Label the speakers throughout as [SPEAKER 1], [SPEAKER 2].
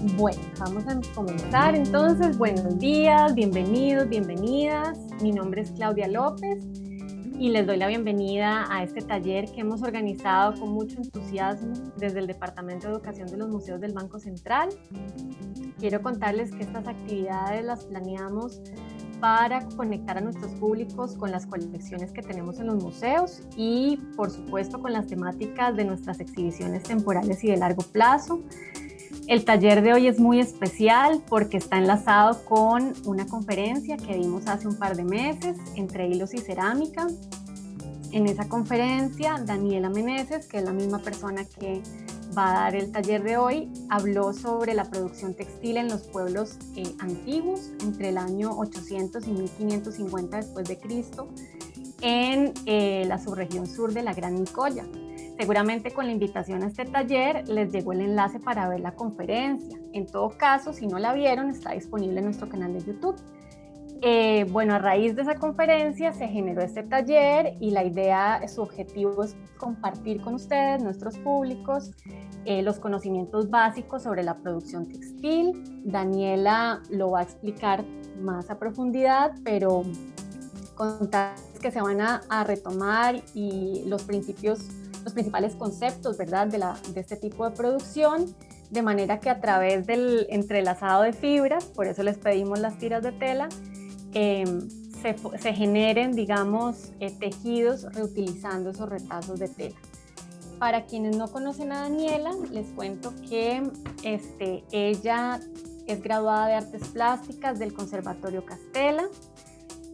[SPEAKER 1] Bueno, vamos a comenzar entonces. Buenos días, bienvenidos, bienvenidas. Mi nombre es Claudia López y les doy la bienvenida a este taller que hemos organizado con mucho entusiasmo desde el Departamento de Educación de los Museos del Banco Central. Quiero contarles que estas actividades las planeamos para conectar a nuestros públicos con las colecciones que tenemos en los museos y, por supuesto, con las temáticas de nuestras exhibiciones temporales y de largo plazo. El taller de hoy es muy especial porque está enlazado con una conferencia que dimos hace un par de meses entre hilos y cerámica. En esa conferencia, Daniela Meneses, que es la misma persona que va a dar el taller de hoy, habló sobre la producción textil en los pueblos antiguos entre el año 800 y 1550 después de Cristo en la subregión sur de la Gran Nicoya. Seguramente con la invitación a este taller les llegó el enlace para ver la conferencia. En todo caso, si no la vieron, está disponible en nuestro canal de YouTube. Bueno, a raíz de esa conferencia se generó este taller y la idea, su objetivo es compartir con ustedes, nuestros públicos, los conocimientos básicos sobre la producción textil. Daniela lo va a explicar más a profundidad, pero contarles que se van a retomar y los principales conceptos, ¿verdad?, de este tipo de producción, de manera que a través del entrelazado de fibras, por eso les pedimos las tiras de tela, se generen, digamos, tejidos reutilizando esos retazos de tela. Para quienes no conocen a Daniela, les cuento que ella es graduada de Artes Plásticas del Conservatorio Castella.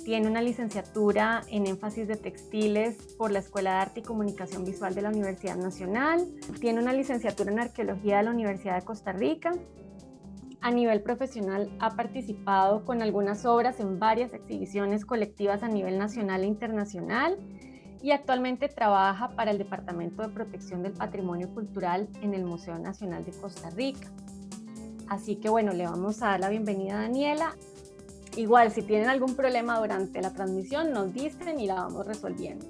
[SPEAKER 1] Tiene una licenciatura en énfasis de textiles por la Escuela de Arte y Comunicación Visual de la Universidad Nacional. Tiene una licenciatura en Arqueología de la Universidad de Costa Rica. A nivel profesional ha participado con algunas obras en varias exhibiciones colectivas a nivel nacional e internacional y actualmente trabaja para el Departamento de Protección del Patrimonio Cultural en el Museo Nacional de Costa Rica. Así que bueno, le vamos a dar la bienvenida a Daniela. Igual, si tienen algún problema durante la transmisión, nos dicen y la vamos resolviendo.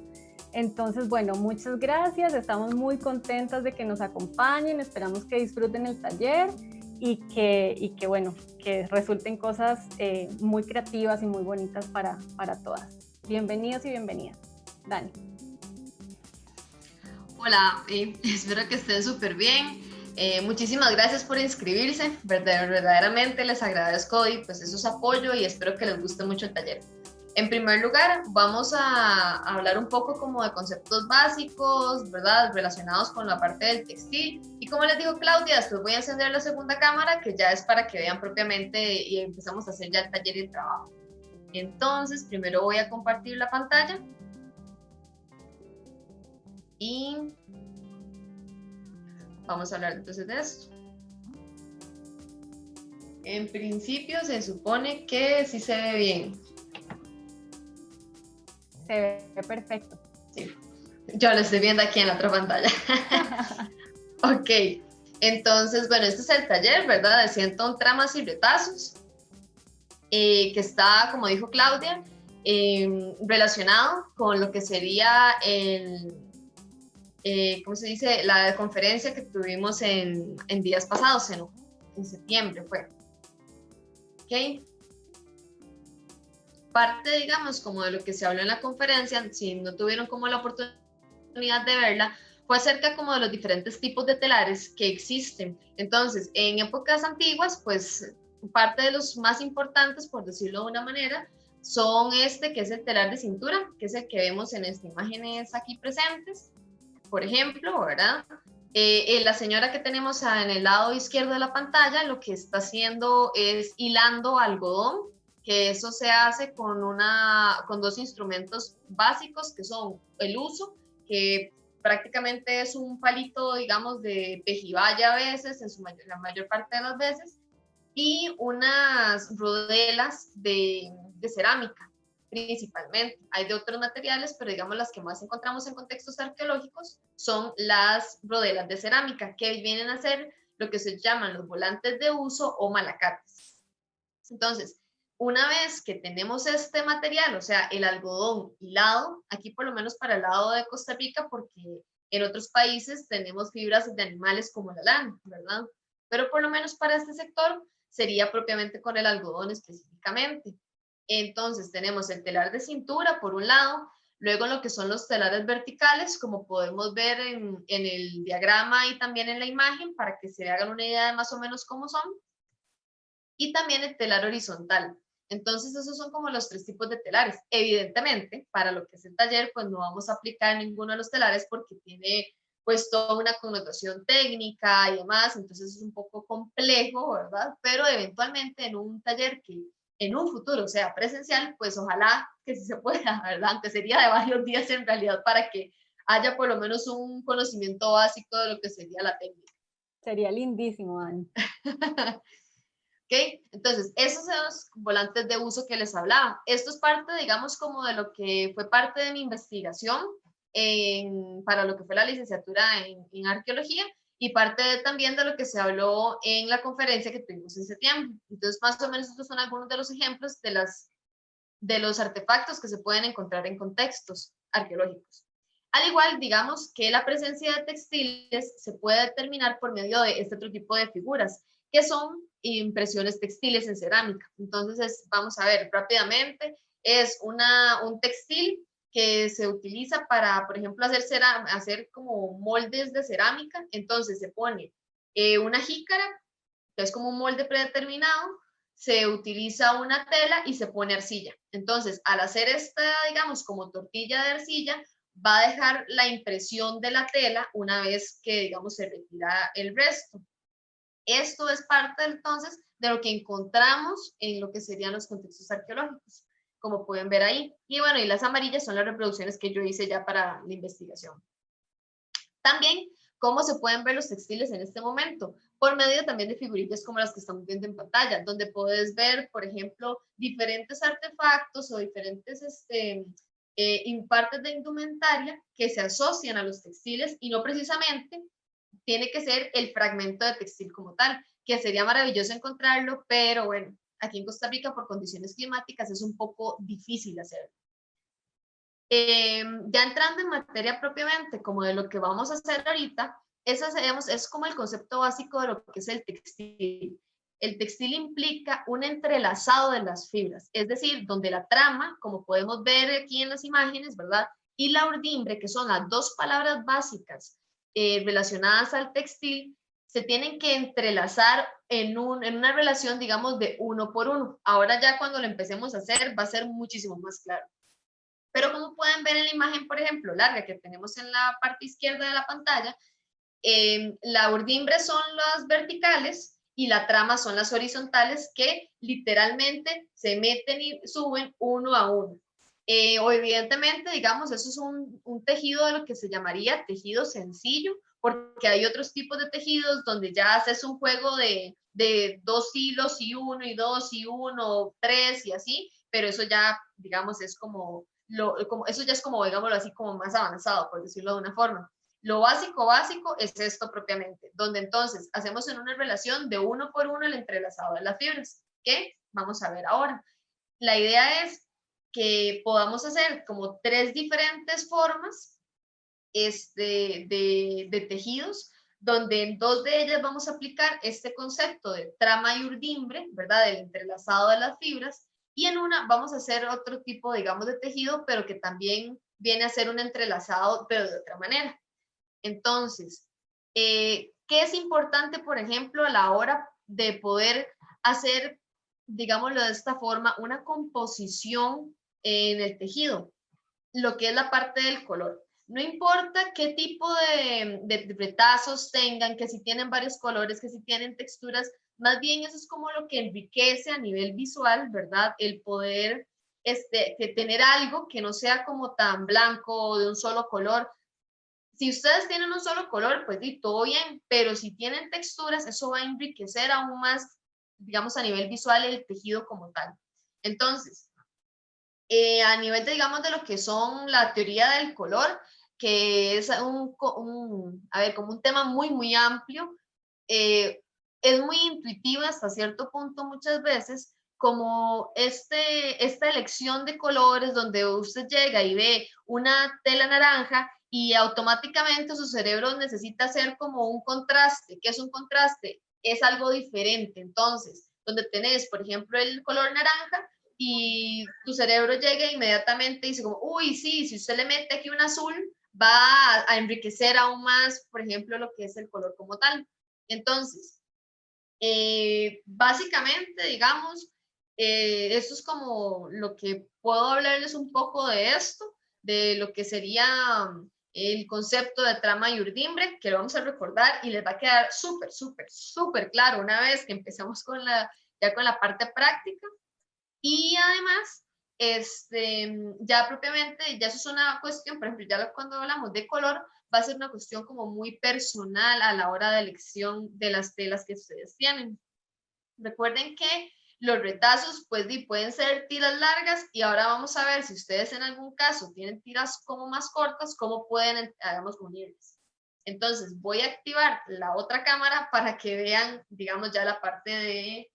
[SPEAKER 1] Entonces, bueno, muchas gracias. Estamos muy contentas de que nos acompañen. Esperamos que disfruten el taller y que bueno, que resulten cosas muy creativas y muy bonitas para todas. Bienvenidos y bienvenidas. Dani.
[SPEAKER 2] Hola, espero que estén súper bien. Muchísimas gracias por inscribirse, verdaderamente les agradezco y pues eso es apoyo y espero que les guste mucho el taller. En primer lugar, vamos a hablar un poco como de conceptos básicos, ¿verdad? Relacionados con la parte del textil. Y como les dijo Claudia, después voy a encender la segunda cámara, que ya es para que vean propiamente y empezamos a hacer ya el taller y el trabajo. Entonces, primero voy a compartir la pantalla. Y vamos a hablar entonces de esto. En principio se supone que sí se ve bien.
[SPEAKER 1] Se ve perfecto.
[SPEAKER 2] Sí, yo lo estoy viendo aquí en la otra pantalla. Ok, entonces, bueno, este es el taller, ¿verdad? De 101 tramas y retazos, que está, como dijo Claudia, relacionado con lo que sería ¿cómo se dice? La conferencia que tuvimos en días pasados, en septiembre fue. ¿Ok? Parte, digamos, como de lo que se habló en la conferencia, si no tuvieron como la oportunidad de verla, fue acerca como de los diferentes tipos de telares que existen. Entonces, en épocas antiguas, pues parte de los más importantes, por decirlo de una manera, son que es el telar de cintura, que es el que vemos en estas imágenes aquí presentes. Por ejemplo, ¿verdad? La señora que tenemos en el lado izquierdo de la pantalla lo que está haciendo es hilando algodón, que eso se hace con dos instrumentos básicos que son el uso, que prácticamente es un palito, digamos, de pejibaya a veces, la mayor parte de las veces, y unas rodelas de cerámica principalmente. Hay de otros materiales, pero digamos las que más encontramos en contextos arqueológicos son las rodelas de cerámica, que vienen a ser lo que se llaman los volantes de uso o malacates. Entonces, una vez que tenemos este material, o sea, el algodón hilado, aquí por lo menos para el lado de Costa Rica, porque en otros países tenemos fibras de animales como la lana, ¿verdad? pero por lo menos para este sector sería propiamente con el algodón específicamente. Entonces tenemos el telar de cintura por un lado, luego lo que son los telares verticales, como podemos ver en el diagrama y también en la imagen, para que se hagan una idea de más o menos cómo son, y también el telar horizontal. Entonces esos son como los tres tipos de telares. Evidentemente, para lo que es el taller, pues no vamos a aplicar ninguno de los telares porque tiene pues toda una connotación técnica y demás, entonces es un poco complejo, ¿verdad? Pero eventualmente en un taller que en un futuro sea presencial, pues ojalá que sí se pueda, ¿verdad? Aunque sería de varios días en realidad para que haya por lo menos un conocimiento básico de lo que sería la técnica.
[SPEAKER 1] Sería lindísimo, Dani.
[SPEAKER 2] ¿Ok? Entonces, esos son los volantes de uso que les hablaba. Esto es parte, digamos, como de lo que fue parte de mi investigación para lo que fue la licenciatura en arqueología y parte también de lo que se habló en la conferencia que tuvimos en septiembre. Entonces, más o menos estos son algunos de los ejemplos de los artefactos que se pueden encontrar en contextos arqueológicos. Al igual, digamos que la presencia de textiles se puede determinar por medio de este otro tipo de figuras, que son impresiones textiles en cerámica. Entonces, vamos a ver rápidamente, es un textil que se utiliza para, por ejemplo, hacer como moldes de cerámica. Entonces, se pone una jícara, que es como un molde predeterminado, se utiliza una tela y se pone arcilla. Entonces, al hacer esta, digamos, como tortilla de arcilla, va a dejar la impresión de la tela una vez que, digamos, se retira el resto. Esto es parte entonces de lo que encontramos en lo que serían los contextos arqueológicos, como pueden ver ahí. Y bueno, y las amarillas son las reproducciones que yo hice ya para la investigación. También, ¿cómo se pueden ver los textiles en este momento? Por medio también de figurillas como las que estamos viendo en pantalla, donde puedes ver, por ejemplo, diferentes artefactos o diferentes partes de indumentaria que se asocian a los textiles y no precisamente tiene que ser el fragmento de textil como tal, que sería maravilloso encontrarlo, pero bueno, aquí en Costa Rica por condiciones climáticas es un poco difícil hacerlo. Ya entrando en materia propiamente, como de lo que vamos a hacer ahorita, es como el concepto básico de lo que es el textil. El textil implica un entrelazado de las fibras, es decir, donde la trama, como podemos ver aquí en las imágenes, ¿verdad? Y la urdimbre, que son las dos palabras básicas relacionadas al textil, se tienen que entrelazar en una relación, digamos, de uno por uno. Ahora ya cuando lo empecemos a hacer va a ser muchísimo más claro. Pero como pueden ver en la imagen, por ejemplo, larga que tenemos en la parte izquierda de la pantalla, la urdimbre son las verticales y la trama son las horizontales que literalmente se meten y suben uno a uno. O evidentemente, digamos, eso es un tejido de lo que se llamaría tejido sencillo, porque hay otros tipos de tejidos donde ya haces un juego de dos hilos y dos y uno, tres y así, pero eso ya, digamos, es como eso ya es como, digámoslo así, como más avanzado, por decirlo de una forma. Lo básico, básico es esto propiamente, donde entonces hacemos en una relación de uno por uno el entrelazado de las fibras, que vamos a ver ahora. La idea es que podamos hacer como tres diferentes formas de tejidos, donde en dos de ellas vamos a aplicar este concepto de trama y urdimbre, ¿verdad? Del entrelazado de las fibras, y en una vamos a hacer otro tipo, digamos, de tejido, pero que también viene a ser un entrelazado, pero de otra manera. Entonces, ¿qué es importante, por ejemplo, a la hora de poder hacer, digámoslo de esta forma, una composición en el tejido? Lo que es la parte del color. No importa qué tipo de retazos tengan, que si tienen varios colores, que si tienen texturas, más bien eso es como lo que enriquece a nivel visual, ¿verdad? El poder que tener algo que no sea como tan blanco o de un solo color. Si ustedes tienen un solo color, pues sí, todo bien, pero si tienen texturas, eso va a enriquecer aún más, digamos, a nivel visual el tejido como tal. Entonces, a nivel de, digamos, de lo que son la teoría del color, que es a ver, como un tema muy, muy amplio, es muy intuitiva hasta cierto punto muchas veces, como esta elección de colores donde usted llega y ve una tela naranja y automáticamente su cerebro necesita hacer como un contraste. ¿Qué es un contraste? es algo diferente. Entonces, donde tenés, por ejemplo, el color naranja y tu cerebro llega inmediatamente y dice como, uy, sí, si usted le mete aquí un azul, va a enriquecer aún más, por ejemplo, lo que es el color como tal. Entonces, básicamente, digamos, esto es como lo que puedo hablarles un poco de esto, de lo que sería el concepto de trama y urdimbre, que lo vamos a recordar y les va a quedar súper, súper, súper claro una vez que empezamos con ya con la parte práctica. Y además, ya propiamente, ya eso es una cuestión, por ejemplo, ya cuando hablamos de color, va a ser una cuestión como muy personal a la hora de elección de las telas que ustedes tienen. Recuerden que los retazos pues pueden ser tiras largas y ahora vamos a ver si ustedes en algún caso tienen tiras como más cortas, cómo pueden, hagamos, unirlas. Entonces voy a activar la otra cámara para que vean, digamos, ya la parte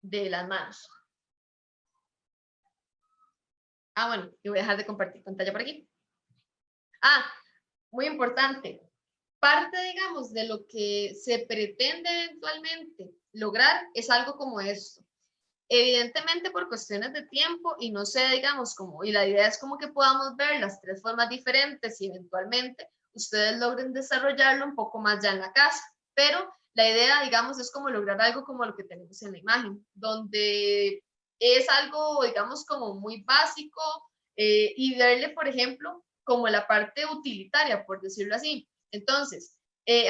[SPEAKER 2] de las manos. Bueno, y voy a dejar de compartir pantalla por aquí. Muy importante. Parte, digamos, de lo que se pretende eventualmente lograr es algo como esto. Evidentemente por cuestiones de tiempo y no sé, digamos, y la idea es como que podamos ver las tres formas diferentes y eventualmente ustedes logren desarrollarlo un poco más ya en la casa, pero la idea, digamos, es como lograr algo como lo que tenemos en la imagen, donde es algo, digamos, como muy básico y verle, por ejemplo, como la parte utilitaria, por decirlo así. Entonces,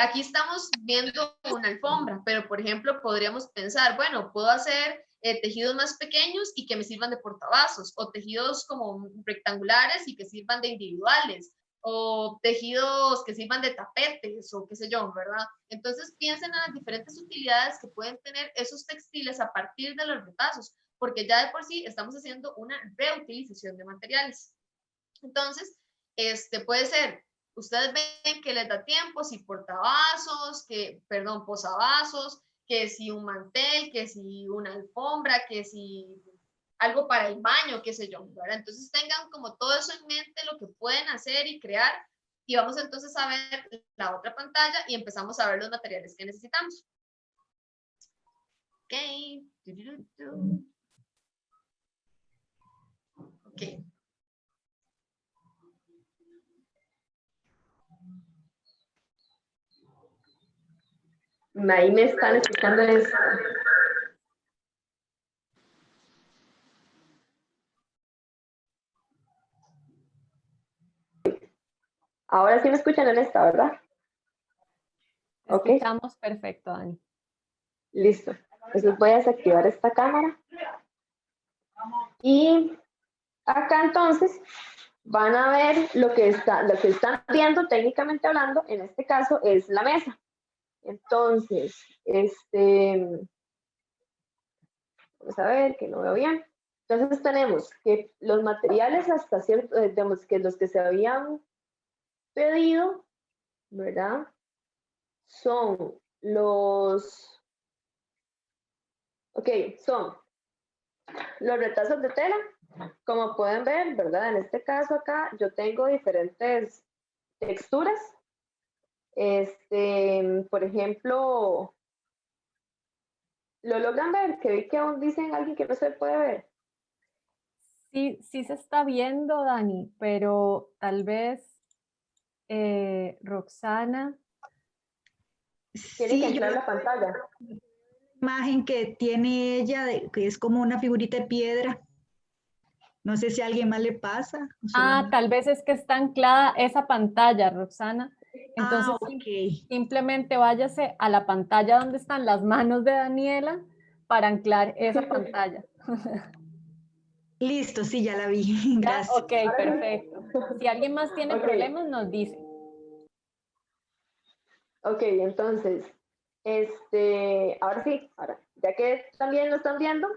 [SPEAKER 2] aquí estamos viendo una alfombra, pero por ejemplo podríamos pensar, bueno, puedo hacer tejidos más pequeños y que me sirvan de portavasos, o tejidos como rectangulares y que sirvan de individuales, o tejidos que sirvan de tapetes, o qué sé yo, ¿verdad? Entonces piensen en las diferentes utilidades que pueden tener esos textiles a partir de los retazos, porque ya de por sí estamos haciendo una reutilización de materiales. Entonces, puede ser, ustedes ven que les da tiempo, si portavasos, posavasos, que si un mantel, que si una alfombra, que si algo para el baño, qué sé yo, ¿verdad? Entonces tengan como todo eso en mente, lo que pueden hacer y crear, y vamos entonces a ver la otra pantalla y empezamos a ver los materiales que necesitamos. Ok. Ok.
[SPEAKER 3] Ahí me están escuchando eso. Ahora sí me escuchan en esta, ¿verdad?
[SPEAKER 1] Te escuchamos perfecto, Dani.
[SPEAKER 3] Listo. Entonces voy a desactivar esta cámara. Y acá entonces van a ver lo que están viendo técnicamente hablando, en este caso es la mesa. Entonces, vamos a ver que no veo bien. Entonces tenemos que los materiales hasta cierto, digamos que los que se habían pedido, ¿verdad? Son los, son los retazos de tela, como pueden ver, ¿verdad? En este caso acá yo tengo diferentes texturas. Por ejemplo, ¿lo logran ver? Que vi que aún dicen alguien que no se puede ver.
[SPEAKER 1] Sí, sí se está viendo, Dani, pero tal vez Roxana.
[SPEAKER 3] Tiene que entrar la pantalla.
[SPEAKER 4] Imagen que tiene ella, que es como una figurita de piedra. No sé si a alguien más le pasa.
[SPEAKER 1] Tal vez es que está anclada esa pantalla, Roxana. Entonces,
[SPEAKER 4] okay.
[SPEAKER 1] Simplemente váyase a la pantalla donde están las manos de Daniela para anclar esa pantalla.
[SPEAKER 4] Listo, sí, ya la vi. Gracias.
[SPEAKER 1] Ok, perfecto. Si alguien más tiene problemas, nos dice.
[SPEAKER 3] Ok, entonces, ahora sí, ya que también lo están viendo,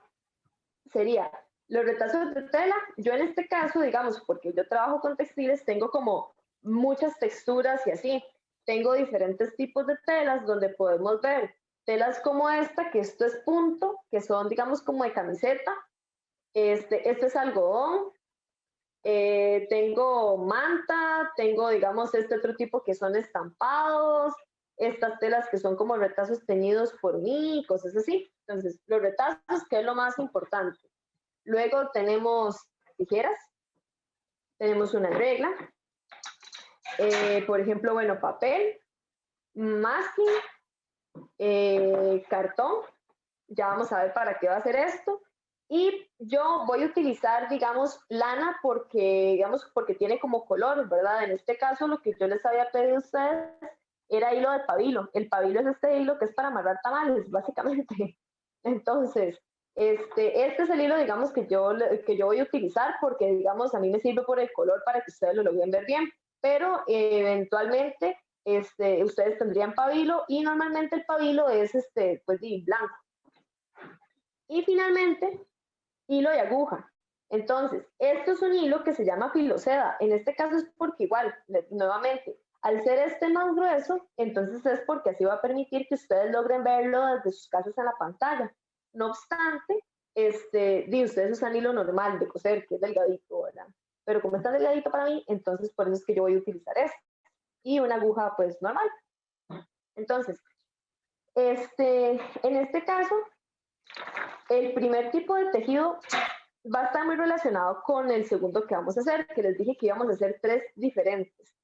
[SPEAKER 3] sería los retazos de tela. Yo en este caso, digamos, porque yo trabajo con textiles, tengo como muchas texturas y así. Tengo diferentes tipos de telas donde podemos ver telas como esta, que esto es punto, que son, digamos, como de camiseta. Este es algodón. Tengo manta, tengo, digamos, este otro tipo que son estampados. estas telas que son como retazos teñidos por mí, cosas así. Entonces, los retazos, que es lo más importante. Luego tenemos tijeras, tenemos una regla, por ejemplo, bueno, papel, masking, cartón, ya vamos a ver para qué va a ser esto. Y yo voy a utilizar, digamos, lana porque tiene como color, ¿verdad? En este caso, lo que yo les había pedido a ustedes era hilo de pabilo. El pabilo es este hilo que es para amarrar tamales, básicamente. Entonces, este es el hilo, digamos, que yo voy a utilizar porque, digamos, a mí me sirve por el color para que ustedes lo logren ver bien. Pero eventualmente, ustedes tendrían pabilo y normalmente el pabilo es, pues, blanco. Y finalmente, hilo y aguja. Entonces, esto es un hilo que se llama filoseda. En este caso es porque igual, nuevamente, al ser este más grueso, entonces es porque así va a permitir que ustedes logren verlo desde sus casas en la pantalla. No obstante, ustedes usan hilo normal de coser, que es delgadito, ¿verdad? Pero como es tan delgadito para mí, entonces por eso es que yo voy a utilizar esto. Y una aguja, pues, normal. Entonces, en este caso, el primer tipo de tejido va a estar muy relacionado con el segundo que vamos a hacer, que les dije que íbamos a hacer 3 diferentes.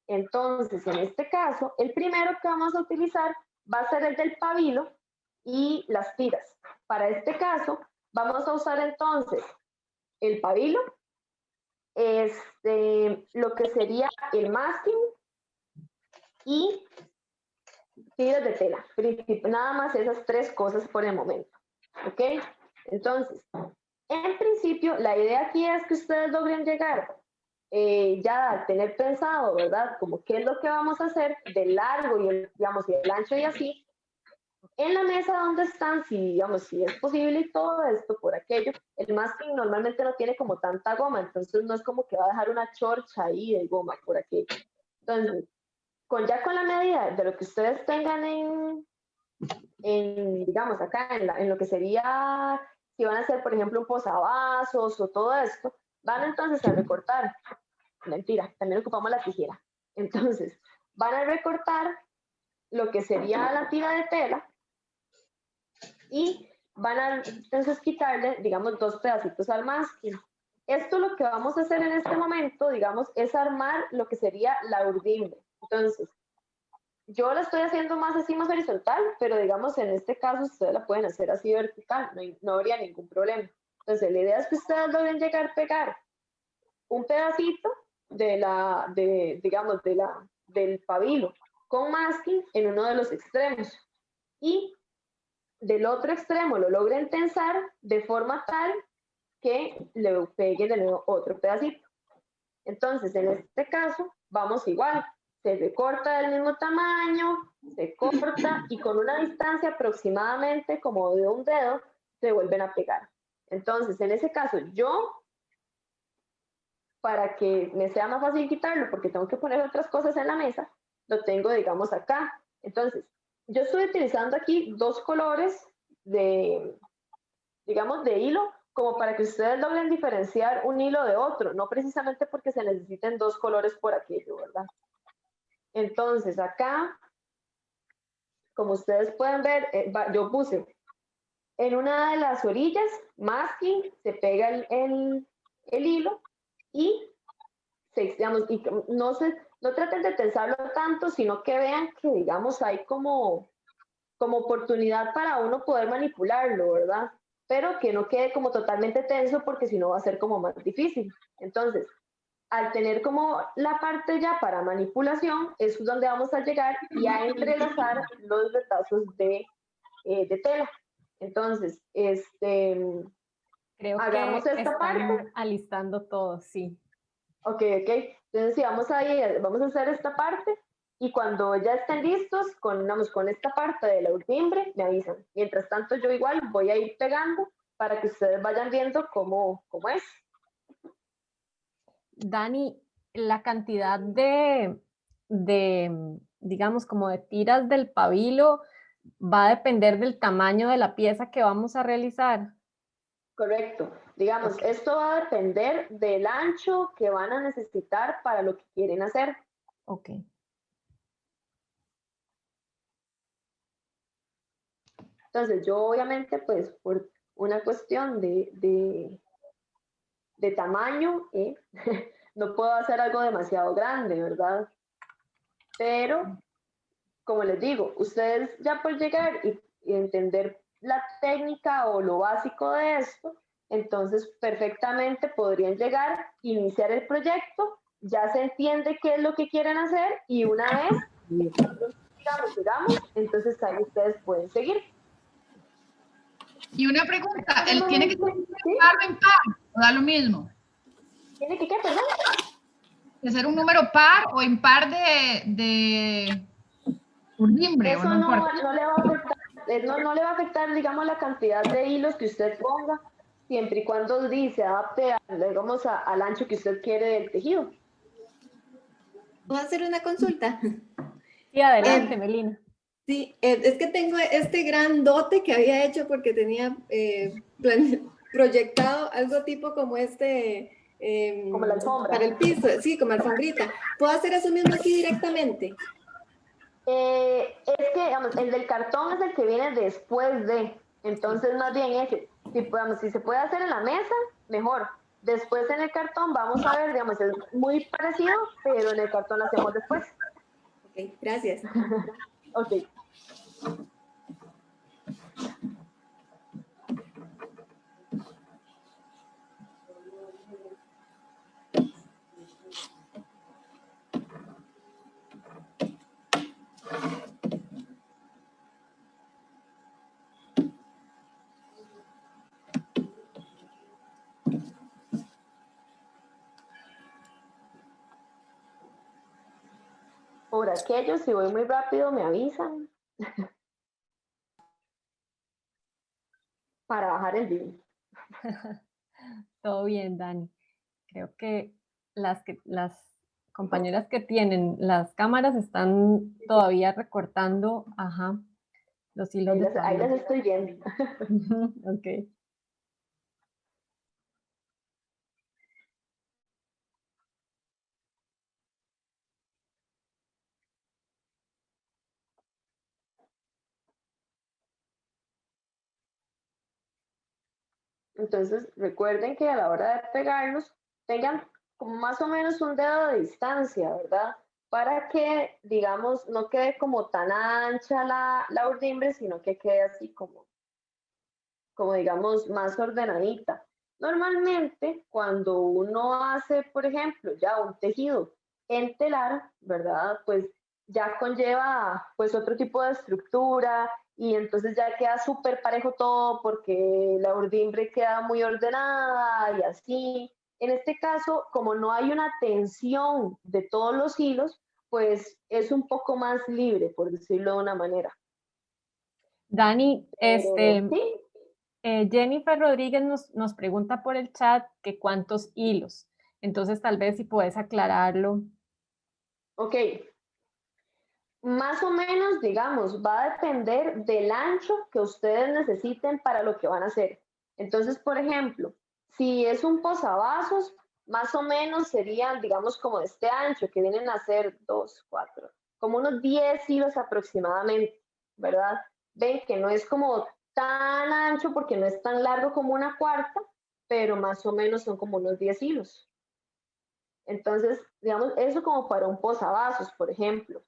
[SPEAKER 3] Entonces, en este caso, el primero que vamos a utilizar va a ser el del pabilo y las tiras. Para este caso, vamos a usar entonces el pabilo, lo que sería el masking y tiras de tela. Nada más esas 3 cosas por el momento. ¿Ok? Entonces, en principio, la idea aquí es que ustedes logren llegar ya a tener pensado, ¿verdad? Como qué es lo que vamos a hacer de largo y y el ancho y así, en la mesa donde están, si es posible y todo esto por aquello. El masking normalmente no tiene como tanta goma, entonces no es como que va a dejar una chorcha ahí de goma por aquello. Entonces, con la medida de lo que ustedes tengan digamos, acá en lo que sería, si van a hacer, por ejemplo, un posavasos o todo esto, van entonces a recortar. Mentira, también ocupamos la tijera. Entonces, van a recortar lo que sería la tira de tela y van a entonces quitarle, digamos, 2 pedacitos al masking. Esto lo que vamos a hacer en este momento, digamos, es armar lo que sería la urdimbre. Entonces, yo la estoy haciendo más así, más horizontal, pero digamos, en este caso ustedes la pueden hacer así vertical, no habría ningún problema. Entonces, la idea es que ustedes logren llegar a pegar un pedacito del pabilo con masking en uno de los extremos y del otro extremo lo logren tensar de forma tal que le pegue de nuevo otro pedacito. Entonces, en este caso, vamos igual, se recorta del mismo tamaño, se corta y con una distancia aproximadamente como de un dedo, se vuelven a pegar. Entonces, en ese caso, yo, para que me sea más fácil quitarlo, porque tengo que poner otras cosas en la mesa, lo tengo, digamos, acá. Entonces, yo estoy utilizando aquí 2 colores digamos, de hilo, como para que ustedes logren diferenciar un hilo de otro, no precisamente porque se necesiten 2 colores por aquello, ¿verdad? Entonces, acá, como ustedes pueden ver, yo puse en una de las orillas, masking, se pega el hilo y, no traten de tensarlo tanto, sino que vean que, digamos, hay como oportunidad para uno poder manipularlo, ¿verdad? Pero que no quede como totalmente tenso porque si no va a ser como más difícil. Entonces, al tener como la parte ya para manipulación, es donde vamos a llegar y a entrelazar los retazos de tela. Entonces,
[SPEAKER 1] Creo
[SPEAKER 3] hagamos
[SPEAKER 1] que
[SPEAKER 3] esta parte.
[SPEAKER 1] están alistando todo, sí.
[SPEAKER 3] Ok. Entonces, sí, vamos a hacer esta parte y cuando ya estén listos con esta parte de la urdimbre, me avisan. Mientras tanto, yo igual voy a ir pegando para que ustedes vayan viendo cómo es.
[SPEAKER 1] Dani, la cantidad digamos, como de tiras del pabilo va a depender del tamaño de la pieza que vamos a realizar.
[SPEAKER 3] Correcto. Digamos,
[SPEAKER 1] Okay.
[SPEAKER 3] Esto va a depender del ancho que van a necesitar para lo que quieren hacer.
[SPEAKER 1] Ok.
[SPEAKER 3] Entonces yo obviamente pues por una cuestión de tamaño, no puedo hacer algo demasiado grande, ¿verdad? Pero, como les digo, ustedes ya por llegar y entender la técnica o lo básico de esto, entonces perfectamente podrían llegar, iniciar el proyecto, ya se entiende qué es lo que quieren hacer y una vez, digamos, entonces ahí ustedes pueden seguir.
[SPEAKER 5] Y una pregunta, ¿él
[SPEAKER 3] No,
[SPEAKER 5] tiene que ser
[SPEAKER 3] ¿sí?
[SPEAKER 5] par o impar? ¿O da lo mismo?
[SPEAKER 3] ¿Tiene que qué, perdón?
[SPEAKER 5] ¿De ser un número par o impar de urdimbre? ¿O
[SPEAKER 3] Eso
[SPEAKER 5] no
[SPEAKER 3] no,
[SPEAKER 5] importa?
[SPEAKER 3] no le va a afectar, no le va a afectar, digamos, la cantidad de hilos que usted ponga, siempre y cuando se adapte, digamos, al ancho que usted quiere del tejido.
[SPEAKER 6] ¿Puedo hacer una consulta?
[SPEAKER 1] Sí, adelante, Melina.
[SPEAKER 6] Sí, es que tengo este gran dote que había hecho porque tenía proyectado algo tipo como
[SPEAKER 3] Como la alfombra.
[SPEAKER 6] para el piso, sí, como alfombrita. ¿Puedo hacer eso mismo aquí directamente?
[SPEAKER 3] Es que, digamos, el del cartón es el que viene después de, entonces más bien ese, si se puede hacer en la mesa, mejor. Después en el cartón vamos a ver, digamos, es muy parecido, pero en el cartón lo hacemos después.
[SPEAKER 6] Ok, gracias.
[SPEAKER 3] Ok. Por aquello, si voy muy rápido, me avisan para bajar el video.
[SPEAKER 1] Todo bien, Dani. Creo que las compañeras que tienen las cámaras están todavía recortando, ajá, los hilos de
[SPEAKER 3] Ahí las
[SPEAKER 1] toalla.
[SPEAKER 3] estoy viendo.
[SPEAKER 1] Ok.
[SPEAKER 3] Entonces, recuerden que a la hora de pegarlos, tengan como más o menos un dedo de distancia, ¿verdad? Para que, digamos, no quede como tan ancha la urdimbre, sino que quede así como digamos, más ordenadita. Normalmente, cuando uno hace, por ejemplo, ya un tejido en telar, ¿verdad? Pues ya conlleva pues otro tipo de estructura y entonces ya queda súper parejo todo porque la urdimbre queda muy ordenada y así. En este caso, como no hay una tensión de todos los hilos, pues es un poco más libre, por decirlo de una manera.
[SPEAKER 1] Dani,
[SPEAKER 3] Pero sí,
[SPEAKER 1] Jennifer Rodríguez nos pregunta por el chat que cuántos hilos. Entonces, tal vez si puedes aclararlo.
[SPEAKER 3] ok. Más o menos, digamos, va a depender del ancho que ustedes necesiten para lo que van a hacer. Entonces, por ejemplo, si es un posavasos, más o menos serían, digamos, como de este ancho, que vienen a ser 2, 4, como unos 10 hilos aproximadamente, ¿verdad? Ven que no es como tan ancho porque no es tan largo como una cuarta, pero más o menos son como unos 10 hilos. Entonces, digamos, eso como para un posavasos, por ejemplo.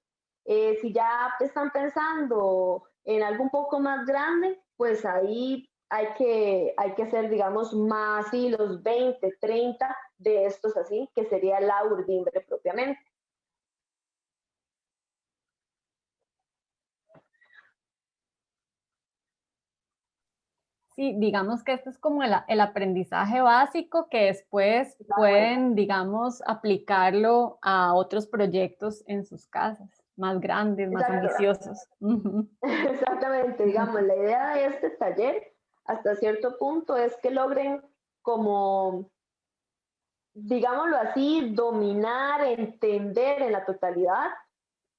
[SPEAKER 3] Si ya están pensando en algo un poco más grande, pues ahí hay que hacer, digamos, más hilos, 20, 30 de estos así, que sería la urdimbre propiamente.
[SPEAKER 1] Sí, digamos que este es como el aprendizaje básico que después pueden, digamos, aplicarlo a otros proyectos en sus casas, más grandes, más
[SPEAKER 3] Exacto.
[SPEAKER 1] ambiciosos.
[SPEAKER 3] Exactamente, digamos, la idea de este taller hasta cierto punto es que logren como, digámoslo así, dominar, entender en la totalidad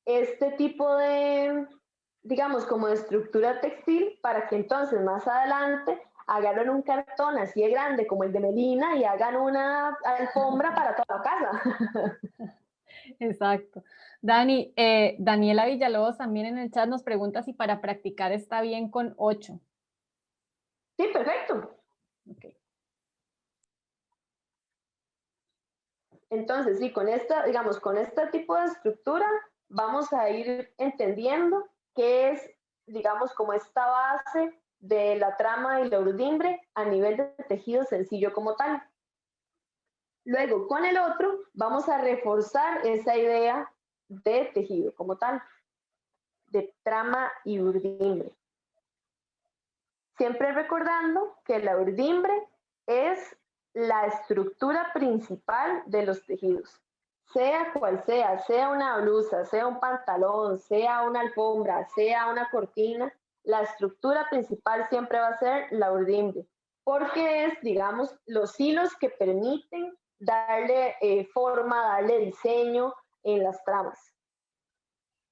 [SPEAKER 3] este tipo de, digamos, como de estructura textil para que entonces más adelante agarren un cartón así de grande como el de Melina y hagan una alfombra para toda la casa.
[SPEAKER 1] Exacto. Dani, Daniela Villalobos también en el chat nos pregunta si para practicar está bien con 8.
[SPEAKER 3] Sí, perfecto.
[SPEAKER 1] Okay.
[SPEAKER 3] Entonces, sí, con esta, digamos, con este tipo de estructura vamos a ir entendiendo qué es, digamos, como esta base de la trama y la urdimbre a nivel de tejido sencillo como tal. Luego, con el otro, vamos a reforzar esa idea de tejido como tal, de trama y urdimbre. Siempre recordando que la urdimbre es la estructura principal de los tejidos, sea cual sea una blusa, sea un pantalón, sea una alfombra, sea una cortina, la estructura principal siempre va a ser la urdimbre, porque es, digamos, los hilos que permiten darle forma, darle diseño en las tramas.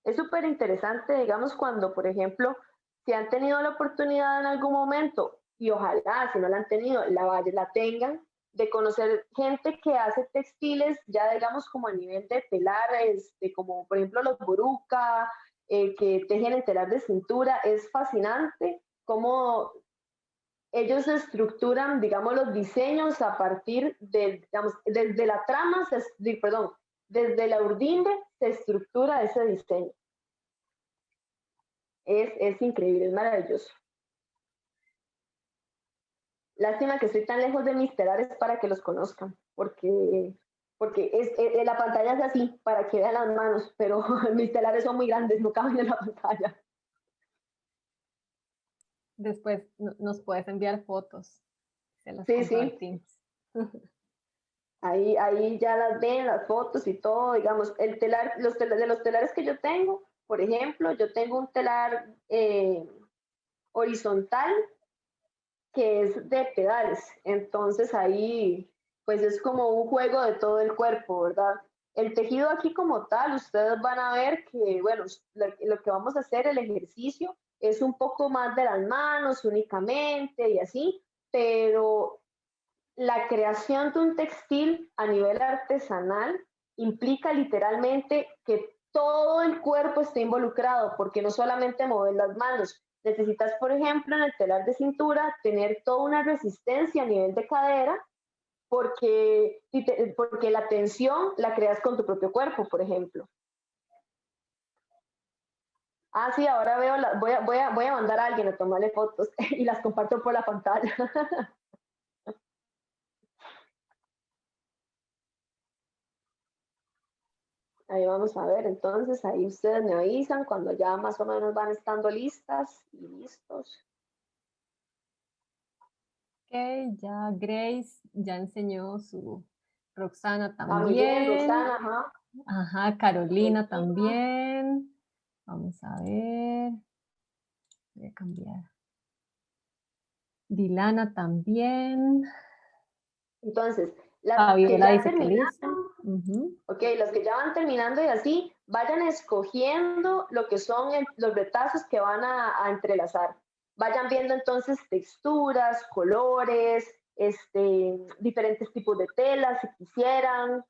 [SPEAKER 3] Es súper interesante, digamos, cuando, por ejemplo, si han tenido la oportunidad en algún momento, y ojalá, si no la han tenido, la tengan, de conocer gente que hace textiles, ya digamos como a nivel de telares, de como por ejemplo los buruca, que tejen en telar de cintura, es fascinante cómo ellos estructuran, digamos, los diseños a partir de, digamos, desde la trama, perdón, desde la urdimbre se estructura ese diseño. Es increíble, es maravilloso. Lástima que estoy tan lejos de mis telares para que los conozcan, porque la pantalla es así, para que vean las manos, pero mis telares son muy grandes, no caben en la pantalla.
[SPEAKER 1] Después nos puedes enviar fotos, se las
[SPEAKER 3] Sí,
[SPEAKER 1] compartimos.
[SPEAKER 3] Sí. Ahí ya las ven, las fotos y todo, digamos, el telar, de los telares que yo tengo, por ejemplo, yo tengo un telar horizontal que es de pedales, entonces ahí pues es como un juego de todo el cuerpo, ¿verdad? El tejido aquí como tal, ustedes van a ver que, bueno, lo que vamos a hacer, el ejercicio, es un poco más de las manos únicamente y así, pero la creación de un textil a nivel artesanal implica literalmente que todo el cuerpo esté involucrado, porque no solamente mover las manos, necesitas, por ejemplo, en el telar de cintura, tener toda una resistencia a nivel de cadera, porque la tensión la creas con tu propio cuerpo, por ejemplo. Ah, sí, ahora veo, voy a mandar a alguien a tomarle fotos y las comparto por la pantalla. Ahí vamos a ver, entonces ahí ustedes me avisan cuando ya más o menos van estando listas y listos.
[SPEAKER 1] Ok, ya Grace ya enseñó su, Roxana
[SPEAKER 3] Ah, muy bien,
[SPEAKER 1] también.
[SPEAKER 3] Roxana, ajá.
[SPEAKER 1] Ajá, Carolina también. Vamos a ver. Voy a cambiar. Dilana también.
[SPEAKER 3] Entonces, las que
[SPEAKER 1] Fabiola
[SPEAKER 3] ya
[SPEAKER 1] dice que listo.
[SPEAKER 3] terminaron, ok, las que ya van terminando y así, vayan escogiendo lo que son los retazos que van a entrelazar. Vayan viendo entonces texturas, colores, diferentes tipos de telas si quisieran.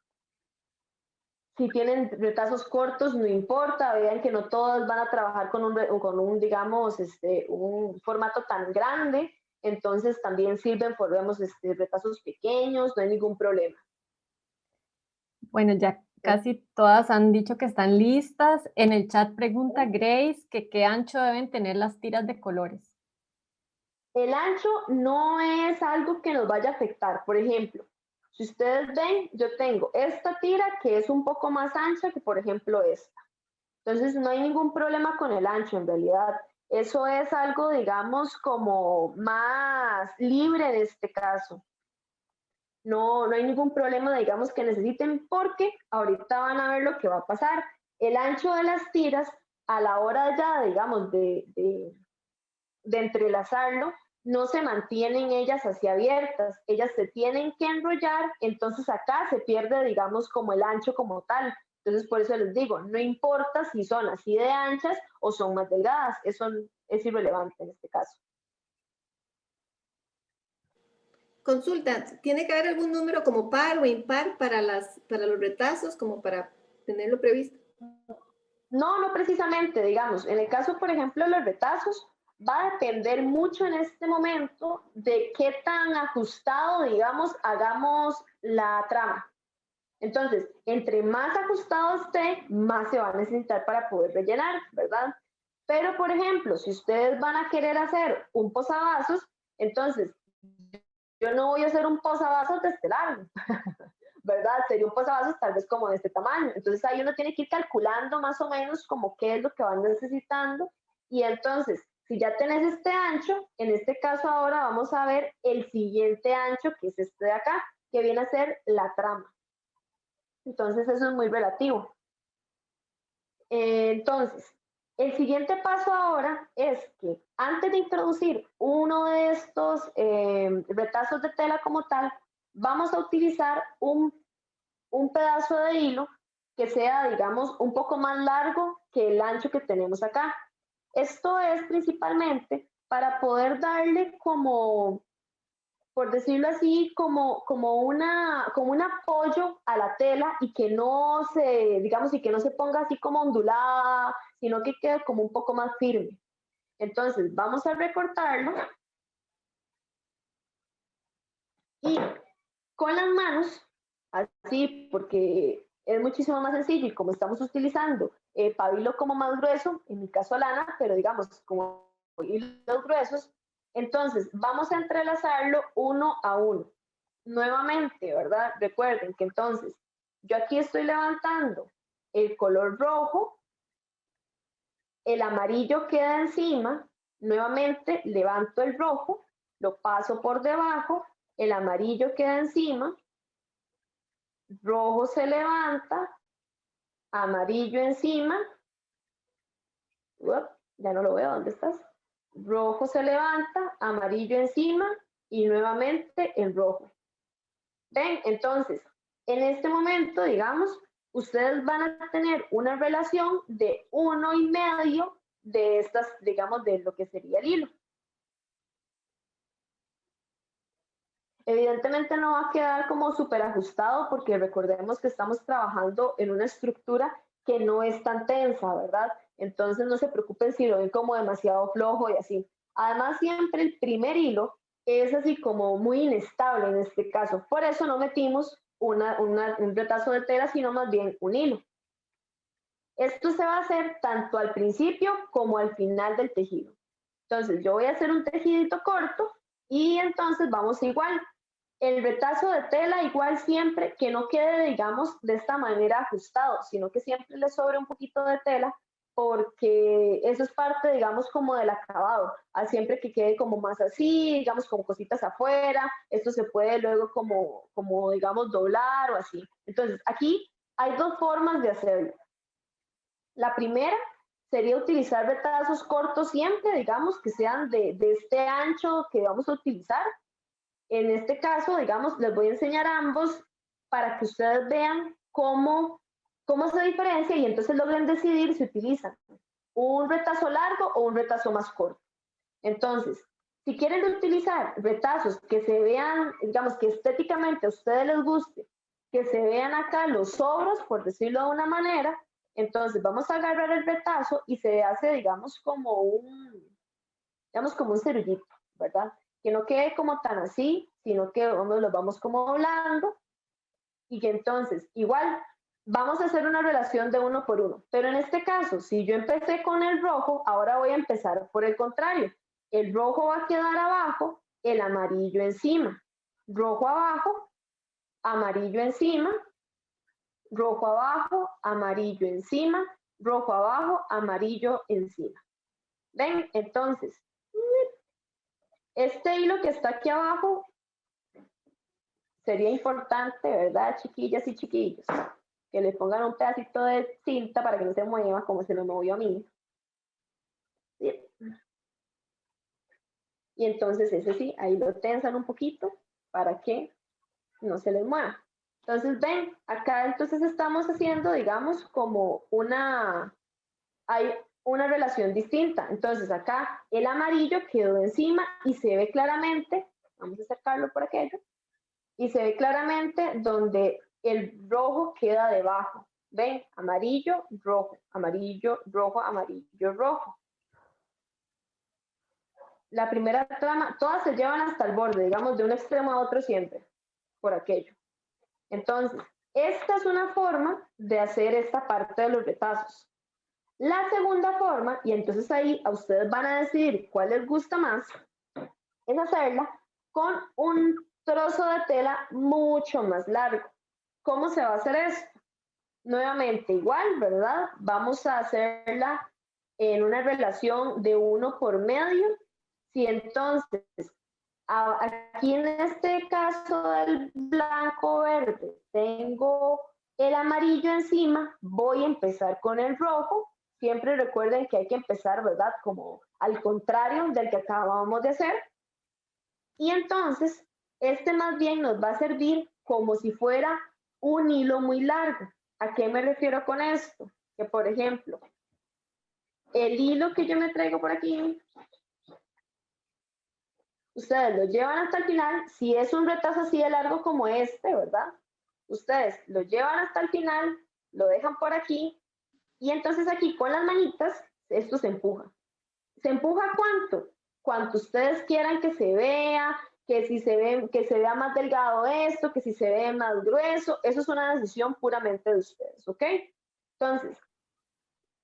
[SPEAKER 3] Si tienen retazos cortos, no importa, vean que no todas van a trabajar con un digamos, un formato tan grande, entonces también sirven, podemos, retazos pequeños, no hay ningún problema.
[SPEAKER 1] Bueno, ya casi todas han dicho que están listas. En el chat pregunta Grace que qué ancho deben tener las tiras de colores.
[SPEAKER 3] El ancho no es algo que nos vaya a afectar. Por ejemplo, si ustedes ven, yo tengo esta tira que es un poco más ancha que, por ejemplo, esta. Entonces, no hay ningún problema con el ancho, en realidad. Eso es algo, digamos, como más libre en este caso. No hay ningún problema, digamos, que necesiten, porque ahorita van a ver lo que va a pasar. El ancho de las tiras, a la hora ya, digamos, de entrelazarlo, no se mantienen ellas así abiertas, ellas se tienen que enrollar, entonces acá se pierde, digamos, como el ancho como tal. Entonces, por eso les digo, no importa si son así de anchas o son más delgadas, eso es irrelevante en este caso.
[SPEAKER 6] Consulta, ¿tiene que haber algún número como par o impar para los retazos, como para tenerlo previsto?
[SPEAKER 3] No, no precisamente, digamos, en el caso, por ejemplo, de los retazos, va a depender mucho en este momento de qué tan ajustado, digamos, hagamos la trama. Entonces, entre más ajustado esté, más se va a necesitar para poder rellenar, ¿verdad? Pero, por ejemplo, si ustedes van a querer hacer un posavasos, entonces yo no voy a hacer un posavasos de este largo, ¿verdad? Sería un posavasos tal vez como de este tamaño. Entonces ahí uno tiene que ir calculando más o menos como qué es lo que van necesitando. Y entonces, si ya tenés este ancho, en este caso ahora vamos a ver el siguiente ancho, que es este de acá, que viene a ser la trama. Entonces eso es muy relativo. Entonces, el siguiente paso ahora es que antes de introducir uno de estos retazos de tela como tal, vamos a utilizar un pedazo de hilo que sea, digamos, un poco más largo que el ancho que tenemos acá. Esto es principalmente para poder darle como, por decirlo así, como un apoyo a la tela y que no se, digamos, y que no se ponga así como ondulada, sino que quede como un poco más firme. Entonces, vamos a recortarlo y con las manos, así, porque es muchísimo más sencillo y como estamos utilizando pabilo como más grueso, en mi caso lana, pero digamos como hilos gruesos, entonces vamos a entrelazarlo uno a uno. Nuevamente, ¿verdad? Recuerden que entonces yo aquí estoy levantando el color rojo, el amarillo queda encima, nuevamente levanto el rojo, lo paso por debajo, el amarillo queda encima, rojo se levanta, amarillo encima, ya no lo veo, ¿dónde estás? Rojo se levanta, amarillo encima y nuevamente el rojo. ¿Ven? Entonces, en este momento, digamos, ustedes van a tener una relación de 1,5 de estas, digamos, de lo que sería el hilo. Evidentemente no va a quedar como súper ajustado porque recordemos que estamos trabajando en una estructura que no es tan tensa, ¿verdad? Entonces no se preocupen si lo ven como demasiado flojo y así. Además, siempre el primer hilo es así como muy inestable en este caso. Por eso no metimos un retazo de tela, sino más bien un hilo. Esto se va a hacer tanto al principio como al final del tejido. Entonces yo voy a hacer un tejidito corto y entonces vamos igual. El retazo de tela igual siempre que no quede, digamos, de esta manera ajustado, sino que siempre le sobre un poquito de tela porque eso es parte, digamos, como del acabado. Siempre que quede como más así, digamos, como cositas afuera, esto se puede luego como digamos, doblar o así. Entonces, aquí hay dos formas de hacerlo. La primera sería utilizar retazos cortos siempre, digamos, que sean de este ancho que vamos a utilizar. En este caso, digamos, les voy a enseñar ambos para que ustedes vean cómo se diferencia y entonces logren decidir si utilizan un retazo largo o un retazo más corto. Entonces, si quieren utilizar retazos que se vean, digamos, que estéticamente a ustedes les guste, que se vean acá los sobros, por decirlo de una manera, entonces vamos a agarrar el retazo y se hace, digamos, como un cerullito, ¿verdad? Que no quede como tan así, sino que lo vamos como doblando y que entonces igual vamos a hacer una relación de 1 por 1. Pero en este caso, si yo empecé con el rojo, ahora voy a empezar por el contrario. El rojo va a quedar abajo, el amarillo encima. Rojo abajo, amarillo encima. Rojo abajo, amarillo encima. Rojo abajo, amarillo encima. ¿Ven? Entonces, este hilo que está aquí abajo sería importante, ¿verdad, chiquillas y chiquillos? Que le pongan un pedacito de cinta para que no se mueva como se lo movió a mí. Bien. Y entonces ese sí, ahí lo tensan un poquito para que no se les mueva. Entonces ven, acá entonces estamos haciendo, digamos, como hay una relación distinta. Entonces acá el amarillo quedó encima y se ve claramente, vamos a acercarlo por aquello, y se ve claramente donde el rojo queda debajo. ¿Ven? Amarillo, rojo, amarillo, rojo, amarillo, rojo. La primera trama, todas se llevan hasta el borde, digamos, de un extremo a otro siempre, por aquello. Entonces, esta es una forma de hacer esta parte de los retazos. La segunda forma, y entonces ahí a ustedes van a decidir cuál les gusta más, es hacerla con un trozo de tela mucho más largo. ¿Cómo se va a hacer esto? Nuevamente igual, ¿verdad? Vamos a hacerla en una relación de 1 por medio. Si entonces, aquí en este caso del blanco verde, tengo el amarillo encima, voy a empezar con el rojo. Siempre recuerden que hay que empezar, ¿verdad? Como al contrario del que acabamos de hacer. Y entonces, este más bien nos va a servir como si fuera un hilo muy largo. ¿A qué me refiero con esto? Que, por ejemplo, el hilo que yo me traigo por aquí, ustedes lo llevan hasta el final. Si es un retazo así de largo como este, ¿verdad? Ustedes lo llevan hasta el final, lo dejan por aquí, y entonces aquí con las manitas, esto se empuja. ¿Se empuja cuánto? Cuanto ustedes quieran que se vea, que si se ve, que se vea más delgado esto, que si se ve más grueso. Eso es una decisión puramente de ustedes, ¿ok? Entonces,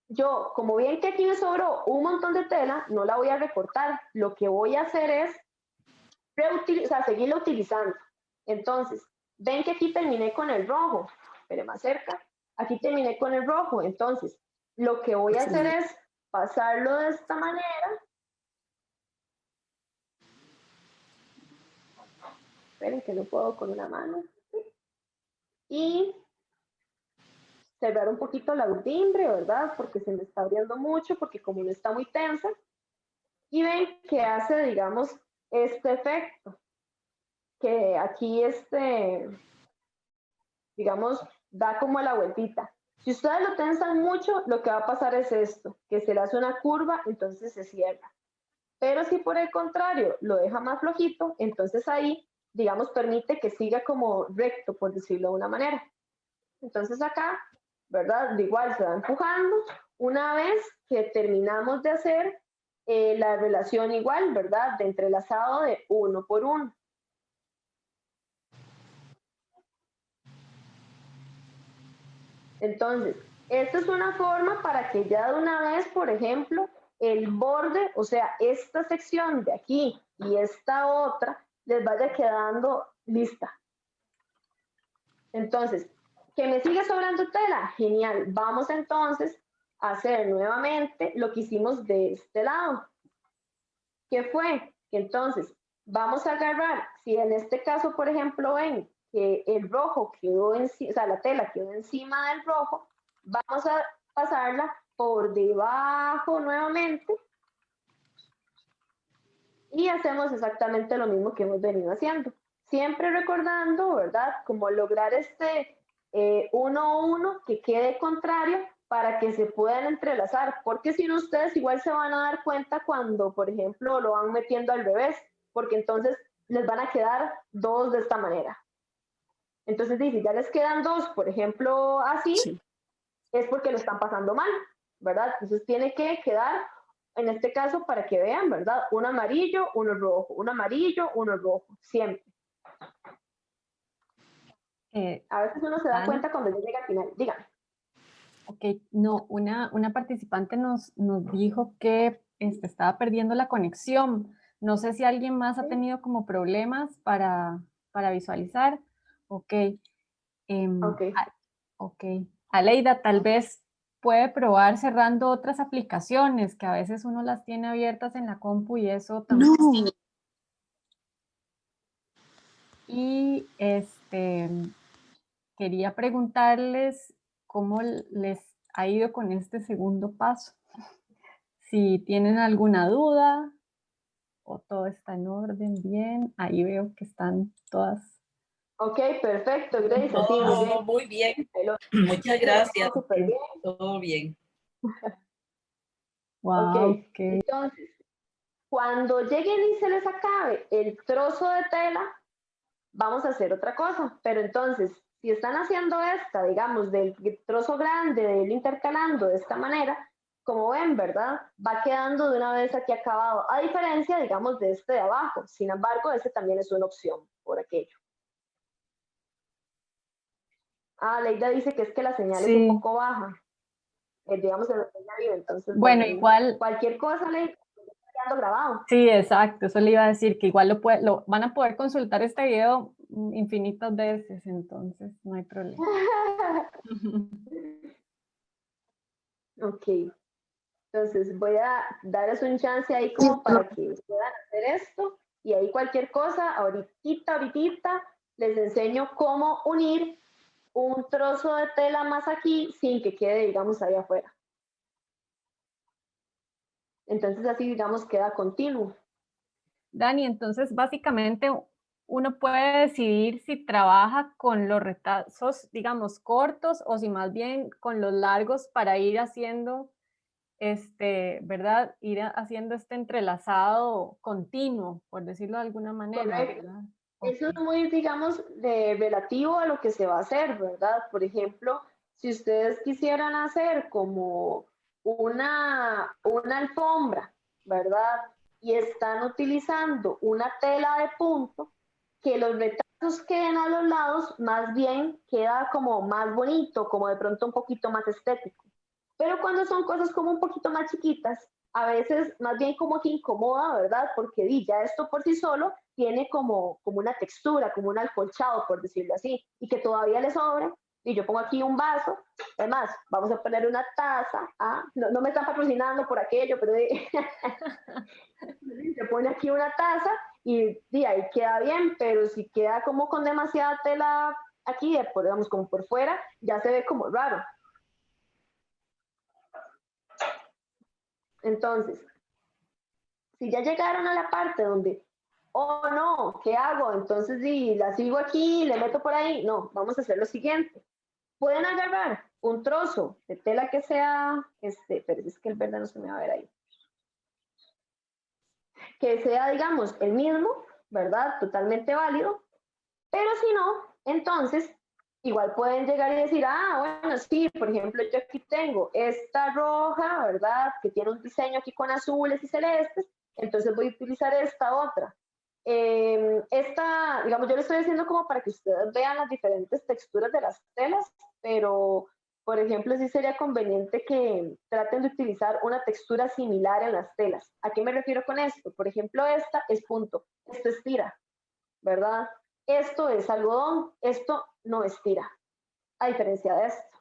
[SPEAKER 3] yo, como bien que aquí me sobró un montón de tela, no la voy a recortar. Lo que voy a hacer es seguirla utilizando. Entonces, ven que aquí terminé con el rojo. Espere más cerca. Aquí terminé con el rojo. Entonces, lo que voy a hacer es pasarlo de esta manera. Esperen que no puedo con una mano. Y cerrar un poquito la urdimbre, ¿verdad? Porque se me está abriendo mucho, porque como no está muy tensa. Y ven que hace, digamos, este efecto. Que aquí digamos, da como la vueltita. Si ustedes lo tensan mucho, lo que va a pasar es esto, que se le hace una curva, entonces se cierra. Pero si por el contrario lo deja más flojito, entonces ahí, digamos, permite que siga como recto, por decirlo de una manera. Entonces acá, ¿verdad? De igual se va empujando. Una vez que terminamos de hacer la relación igual, ¿verdad? De entrelazado de 1 por 1. Entonces, esta es una forma para que ya de una vez, por ejemplo, el borde, o sea, esta sección de aquí y esta otra, les vaya quedando lista. Entonces, ¿que me sigue sobrando tela? Genial. Vamos entonces a hacer nuevamente lo que hicimos de este lado. ¿Qué fue? Que entonces vamos a agarrar, si en este caso, por ejemplo, ven que el rojo quedó encima, o sea, la tela quedó encima del rojo, vamos a pasarla por debajo nuevamente y hacemos exactamente lo mismo que hemos venido haciendo. Siempre recordando, ¿verdad? Cómo lograr este 1-1 que quede contrario para que se puedan entrelazar, porque si no ustedes igual se van a dar cuenta cuando, por ejemplo, lo van metiendo al revés, porque entonces les van a quedar dos de esta manera. Entonces, si ya les quedan dos, por ejemplo, así, sí, es porque lo están pasando mal, ¿verdad? Entonces tiene que quedar, en este caso, para que vean, ¿verdad? Un amarillo, uno rojo, un amarillo, uno rojo, siempre. A veces uno se da cuenta cuando llega al final. Dígame.
[SPEAKER 1] Ok, no, una participante nos dijo que estaba perdiendo la conexión. No sé si alguien más ha tenido como problemas para visualizar. Ok. Ok. Aleida, tal vez puede probar cerrando otras aplicaciones, que a veces uno las tiene abiertas en la compu y eso también. No. Y quería preguntarles cómo les ha ido con este segundo paso. Si tienen alguna duda o todo está en orden, bien. Ahí veo que están todas.
[SPEAKER 3] Ok, perfecto, Grace.
[SPEAKER 7] Oh, muy bien. Muchas gracias. Bien. Todo bien.
[SPEAKER 1] Wow,
[SPEAKER 3] okay. Entonces, cuando lleguen y se les acabe el trozo de tela, vamos a hacer otra cosa. Pero entonces, Si están haciendo esta, digamos, del trozo grande, de irlo intercalando de esta manera, como ven, ¿verdad? Va quedando de una vez aquí acabado, a diferencia, digamos, de este de abajo. Sin embargo, ese también es una opción por aquello. Ah, Leida dice que es que la señal es un poco baja. Digamos, en arriba, entonces,
[SPEAKER 1] Bueno, igual.
[SPEAKER 3] Cualquier cosa, Leida, está quedando grabado.
[SPEAKER 1] Sí, exacto, eso le iba a decir, que igual lo van a poder consultar este video infinitas veces, entonces no hay problema.
[SPEAKER 3] Ok. Entonces voy a darles un chance ahí como para que puedan hacer esto y ahí cualquier cosa, ahorita les enseño cómo unir un trozo de tela más aquí sin que quede, digamos, ahí afuera. Entonces así, digamos, queda continuo.
[SPEAKER 1] Dani, entonces básicamente uno puede decidir si trabaja con los retazos, digamos, cortos o si más bien con los largos para ir haciendo ¿verdad? Ir haciendo este entrelazado continuo, por decirlo de alguna manera, ¿verdad?
[SPEAKER 3] Eso es muy, digamos, relativo a lo que se va a hacer, ¿verdad? Por ejemplo, si ustedes quisieran hacer como una alfombra, ¿verdad? Y están utilizando una tela de punto, que los retazos queden a los lados, más bien queda como más bonito, como de pronto un poquito más estético. Pero cuando son cosas como un poquito más chiquitas, a veces más bien como que incomoda, ¿verdad? Porque ya esto por sí solo tiene como una textura, como un acolchado, por decirlo así, y que todavía le sobre. Y yo pongo aquí un vaso, además, vamos a poner una taza, no me están patrocinando por aquello, pero se pone aquí una taza y ahí queda bien, pero si queda como con demasiada tela aquí, digamos, como por fuera, ya se ve como raro. Entonces, si ya llegaron a la parte donde, oh no, ¿qué hago? Entonces, la sigo aquí, le meto por ahí. No, vamos a hacer lo siguiente. Pueden agarrar un trozo de tela que sea, pero es que el verde no se me va a ver ahí. Que sea, digamos, el mismo, ¿verdad? Totalmente válido. Pero si no, entonces, igual pueden llegar y decir, bueno, sí, por ejemplo, yo aquí tengo esta roja, ¿verdad? Que tiene un diseño aquí con azules y celestes, entonces voy a utilizar esta otra. Esta, digamos, yo le estoy diciendo como para que ustedes vean las diferentes texturas de las telas, pero, por ejemplo, sí sería conveniente que traten de utilizar una textura similar en las telas. ¿A qué me refiero con esto? Por ejemplo, esta es punto, esto es tira, ¿verdad? Esto es algodón, esto no es tira, a diferencia de esto.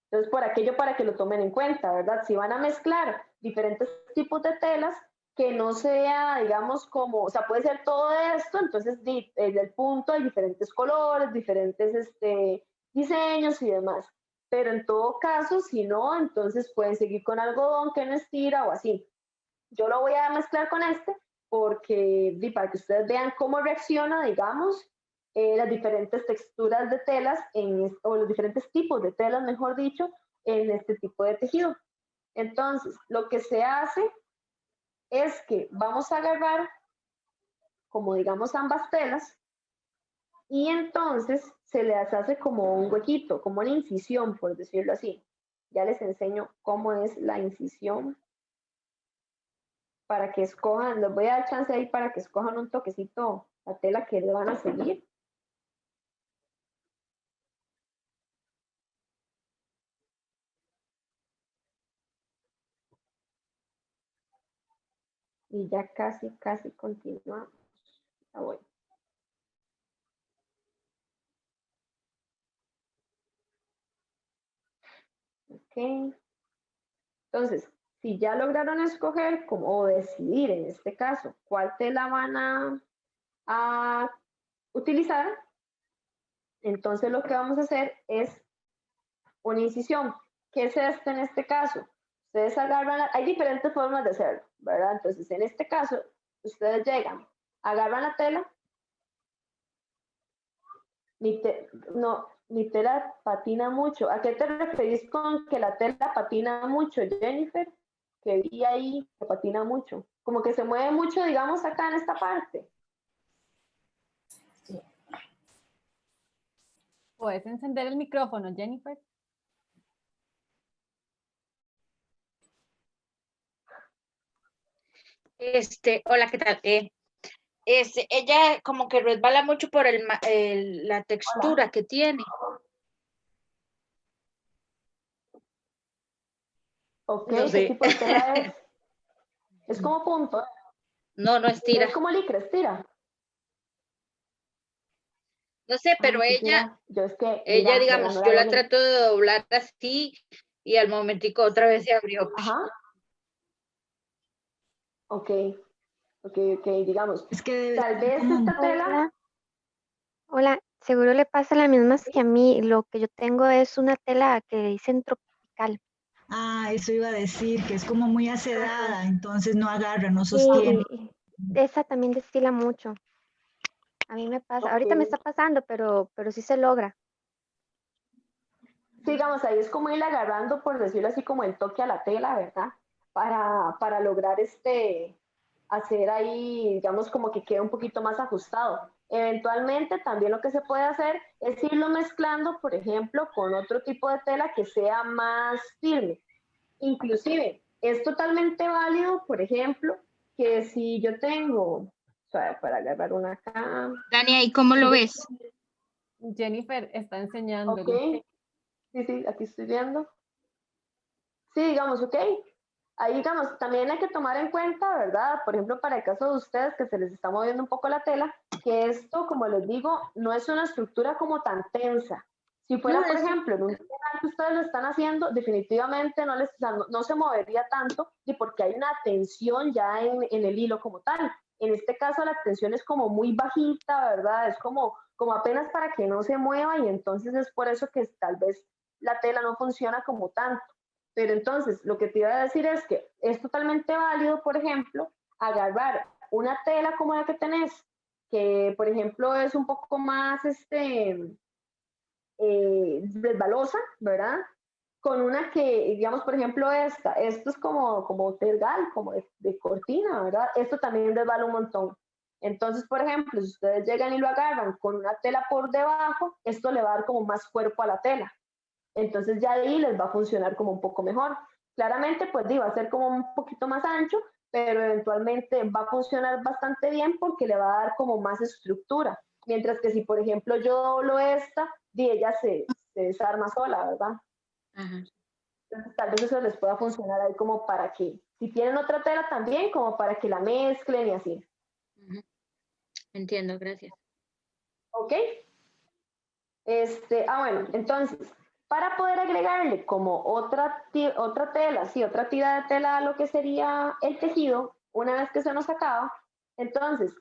[SPEAKER 3] Entonces, por aquello para que lo tomen en cuenta, ¿verdad? Si van a mezclar diferentes tipos de telas, que no sea, digamos, como, o sea, puede ser todo esto, entonces del punto hay diferentes colores, diferentes diseños y demás. Pero en todo caso, si no, entonces pueden seguir con algodón que no es tira o así. Yo lo voy a mezclar con porque para que ustedes vean cómo reacciona, digamos, las diferentes texturas de telas, o los diferentes tipos de telas, mejor dicho, en este tipo de tejido. Entonces, lo que se hace es que vamos a agarrar, como digamos, ambas telas, y entonces se les hace como un huequito, como una incisión, por decirlo así. Ya les enseño cómo es la incisión, para que escojan, les voy a dar chance ahí para que escojan un toquecito la tela que le van a seguir. Y ya casi continuamos. Ya voy. Ok. Entonces, si ya lograron escoger o decidir en este caso cuál tela van a utilizar, entonces lo que vamos a hacer es una incisión. ¿Qué es esto en este caso? Ustedes agarran, hay diferentes formas de hacerlo, ¿verdad? Entonces, en este caso, ustedes llegan, agarran la tela, mi tela patina mucho. ¿A qué te referís con que la tela patina mucho, Jennifer? Que vi ahí que patina mucho. Como que se mueve mucho, digamos, acá en esta parte.
[SPEAKER 1] Puedes encender el micrófono, Jennifer.
[SPEAKER 8] Hola, ¿qué tal? Ella como que resbala mucho por la textura que tiene.
[SPEAKER 3] Ok,
[SPEAKER 8] No
[SPEAKER 3] ¿qué
[SPEAKER 8] sé.
[SPEAKER 3] tipo de tela es? Es como punto.
[SPEAKER 8] No, no
[SPEAKER 3] No
[SPEAKER 8] estira.
[SPEAKER 3] es como licra, estira.
[SPEAKER 8] No sé, pero
[SPEAKER 3] ¿qué
[SPEAKER 8] ella,
[SPEAKER 3] será? Yo es que, mira, ¿verdad?
[SPEAKER 8] digamos,
[SPEAKER 3] No
[SPEAKER 8] yo
[SPEAKER 3] hago
[SPEAKER 8] la
[SPEAKER 3] ni-
[SPEAKER 8] trato de doblar así y al momentico otra vez se abrió.
[SPEAKER 3] Ajá. Ok, digamos.
[SPEAKER 4] Es que debe
[SPEAKER 3] Tal
[SPEAKER 4] ser
[SPEAKER 3] vez
[SPEAKER 4] como,
[SPEAKER 3] esta tela.
[SPEAKER 9] Hola, hola, seguro le pasa las mismas que a mí. Lo que yo tengo es una tela que le dicen tropical.
[SPEAKER 4] eso iba a decir, que es como muy
[SPEAKER 9] Ajá.
[SPEAKER 4] asedada, entonces no agarra, no
[SPEAKER 9] Sí,
[SPEAKER 4] sostiene.
[SPEAKER 9] y esa también destila mucho. A mí me pasa, ahorita me
[SPEAKER 3] Ok.
[SPEAKER 9] está pasando, pero sí se logra.
[SPEAKER 3] Sí, digamos, ahí es como ir agarrando, por decirlo así, como el toque a la tela, ¿verdad? Para lograr hacer ahí, digamos, como que quede un poquito más ajustado. Eventualmente también lo que se puede hacer es irlo mezclando, por ejemplo, con otro tipo de tela que sea más firme. Inclusive, es totalmente válido, por ejemplo, que si yo tengo, o sea, para agarrar una acá,
[SPEAKER 5] Dani, ¿y cómo lo
[SPEAKER 3] si yo-
[SPEAKER 5] ves?
[SPEAKER 1] Jennifer está
[SPEAKER 3] ok,
[SPEAKER 1] enseñándolo.
[SPEAKER 3] sí, aquí estoy viendo. Sí, digamos, ok. Ahí, digamos, también hay que tomar en cuenta, ¿verdad? Por ejemplo, para el caso de ustedes que se les está moviendo un poco la tela, que esto, como les digo, no es una estructura como tan tensa. Si
[SPEAKER 8] No,
[SPEAKER 3] fuera, por ejemplo, en un canal que ustedes lo están haciendo, definitivamente o sea, no se movería tanto y porque hay una tensión ya en el hilo como tal. En este caso, la tensión es como muy bajita, ¿verdad? Es como apenas para que no se mueva y entonces es por eso que tal vez la tela no funciona como tanto. Pero entonces, lo que te iba a decir es que es totalmente válido, por ejemplo, agarrar una tela como la que tenés, que por ejemplo es un poco más resbalosa, ¿verdad? Con una que, digamos, por ejemplo, esto es como tergal, como de cortina, ¿verdad? Esto también resbala un montón. Entonces, por ejemplo, si ustedes llegan y lo agarran con una tela por debajo, esto le va a dar como más cuerpo a la tela. Entonces ya ahí les va a funcionar como un poco mejor. Claramente, pues va a ser como un poquito más ancho, pero eventualmente va a funcionar bastante bien porque le va a dar como más estructura. Mientras que si, por ejemplo, yo doblo esta, ella se desarma sola, ¿verdad?
[SPEAKER 8] Ajá.
[SPEAKER 3] Entonces tal vez eso les pueda funcionar ahí como para que, si tienen otra tela también, como para que la mezclen y así.
[SPEAKER 8] Entiendo, gracias.
[SPEAKER 3] ¿Ok? Bueno, entonces, para poder agregarle como otra tela, sí, otra tira de tela a lo que sería el tejido, una vez que se nos acaba, entonces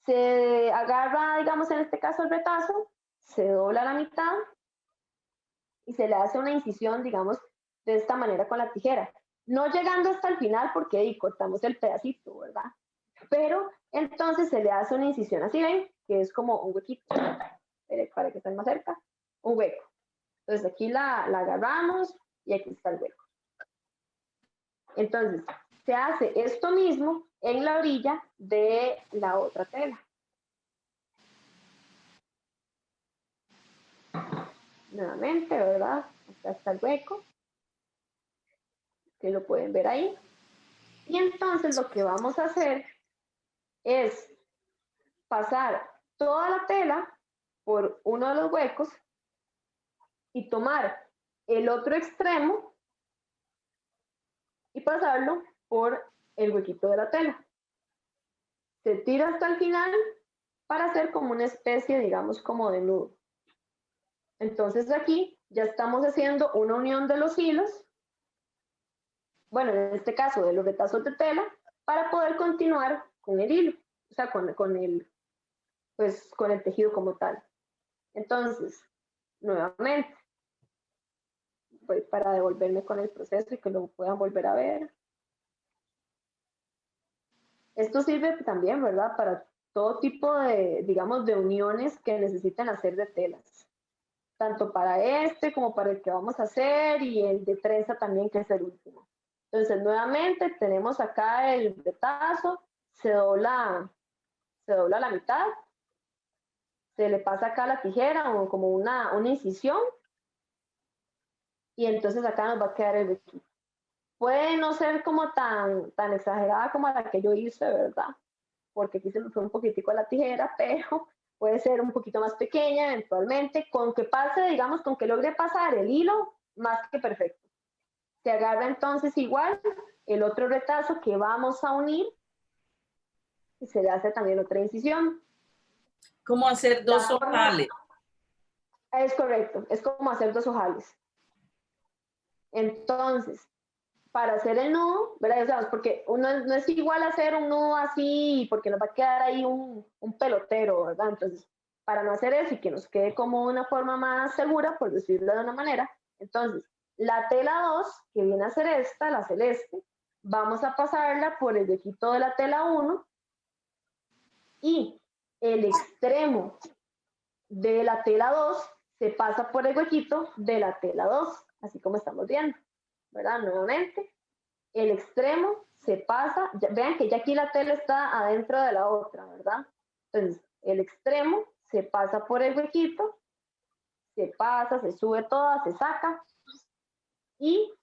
[SPEAKER 3] se agarra, digamos, en este caso el retazo, se dobla a la mitad y se le hace una incisión, digamos, de esta manera con la tijera. No llegando hasta el final porque ahí cortamos el pedacito, ¿verdad? Pero entonces se le hace una incisión, así ven, que es como un huequito, para que estén más cerca, un hueco. Entonces aquí la agarramos y aquí está el hueco. Entonces se hace esto mismo en la orilla de la otra tela. Nuevamente, ¿verdad? Acá está el hueco, que lo pueden ver ahí. Y entonces lo que vamos a hacer es pasar toda la tela por uno de los huecos y tomar el otro extremo y pasarlo por el huequito de la tela. Se tira hasta el final para hacer como una especie, digamos, como de nudo. Entonces aquí ya estamos haciendo una unión de los hilos, bueno, en este caso de los retazos de tela, para poder continuar con el hilo, o sea, con el tejido como tal. Entonces, nuevamente, voy para devolverme con el proceso y que lo puedan volver a ver. Esto sirve también, ¿verdad? Para todo tipo de, digamos, de uniones que necesitan hacer de telas. Tanto para como para el que vamos a hacer y el de trenza también, que es el último. Entonces, nuevamente tenemos acá el retazo, se dobla a la mitad se le pasa acá la tijera o como una incisión y entonces acá nos va a quedar el huequito. Puede no ser como tan exagerada como la que yo hice, ¿verdad? Porque aquí se me fue un poquitico la tijera, pero puede ser un poquito más pequeña eventualmente, con que pase, digamos, con que logre pasar el hilo, más que perfecto. Se agarra entonces igual el otro retazo que vamos a unir y se le hace también otra incisión.
[SPEAKER 7] ¿Cómo hacer dos ojales?
[SPEAKER 3] Es correcto, es como hacer dos ojales. Entonces, para hacer el nudo, ¿verdad? O sea, porque uno no es igual hacer un nudo así, porque nos va a quedar ahí un pelotero, ¿verdad? Entonces, para no hacer eso y que nos quede como una forma más segura, por decirlo de una manera, entonces, la tela 2, que viene a ser esta, la celeste, vamos a pasarla por el huequito de la tela 1 y el extremo de la tela 2 se pasa por el huequito de la tela 2, así como estamos viendo, ¿verdad? Nuevamente, el extremo se pasa, vean que ya aquí la tela está adentro de la otra, ¿verdad? Entonces, el extremo se pasa por el huequito, se pasa, se sube toda, se saca, y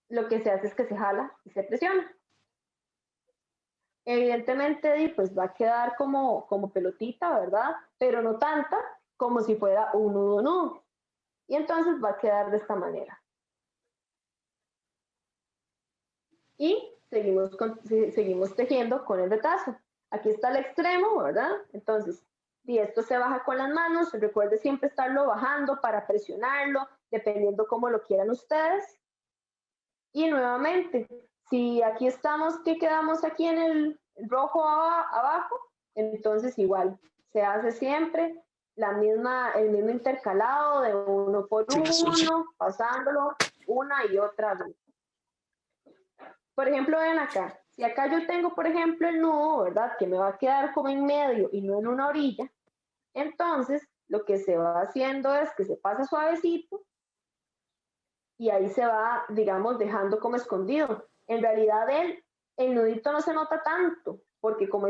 [SPEAKER 3] lo que se hace es que se jala y se presiona. Evidentemente, pues va a quedar como pelotita, ¿verdad? Pero no tanta como si fuera un nudo. Y entonces va a quedar de esta manera. Y seguimos tejiendo con el retazo. Aquí está el extremo, ¿verdad? Entonces, y esto se baja con las manos. Recuerde siempre estarlo bajando para presionarlo, dependiendo cómo lo quieran ustedes. Y nuevamente, si aquí estamos, que quedamos aquí en el rojo abajo, entonces igual, se hace siempre el mismo intercalado de uno por uno, pasándolo una y otra vez. Por ejemplo, ven acá, si acá yo tengo, por ejemplo, el nudo, ¿verdad? Que me va a quedar como en medio y no en una orilla, entonces lo que se va haciendo es que se pasa suavecito y ahí se va, digamos, dejando como escondido. En realidad el nudito no se nota tanto, porque como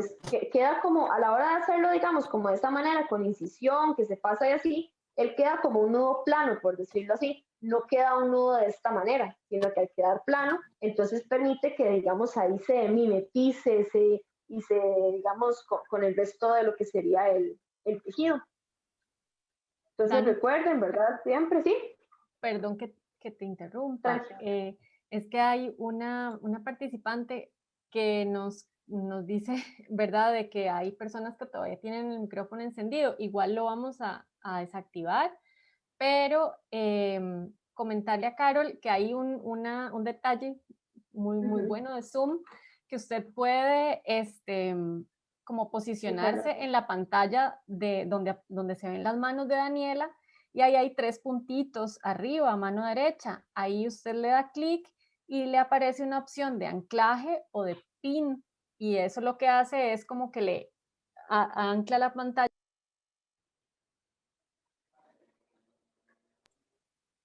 [SPEAKER 3] queda como, a la hora de hacerlo, digamos, como de esta manera, con incisión, que se pasa y así, él queda como un nudo plano, por decirlo así, no queda un nudo de esta manera, sino que al quedar plano, entonces permite que, digamos, ahí se mimetice y se, digamos, con el resto de lo que sería el tejido. Entonces recuerden, ¿verdad? Siempre, sí.
[SPEAKER 1] Perdón que te interrumpa. Es que hay una participante que nos dice, ¿verdad?, de que hay personas que todavía tienen el micrófono encendido. Igual lo vamos a desactivar, pero comentarle a Carol que hay un detalle muy bueno de Zoom, que usted puede como posicionarse en la pantalla de donde se ven las manos de Daniela, y ahí hay 3 puntitos arriba a mano derecha. Ahí usted le da clic y le aparece una opción de anclaje o de pin, y eso lo que hace es como que le ancla la pantalla.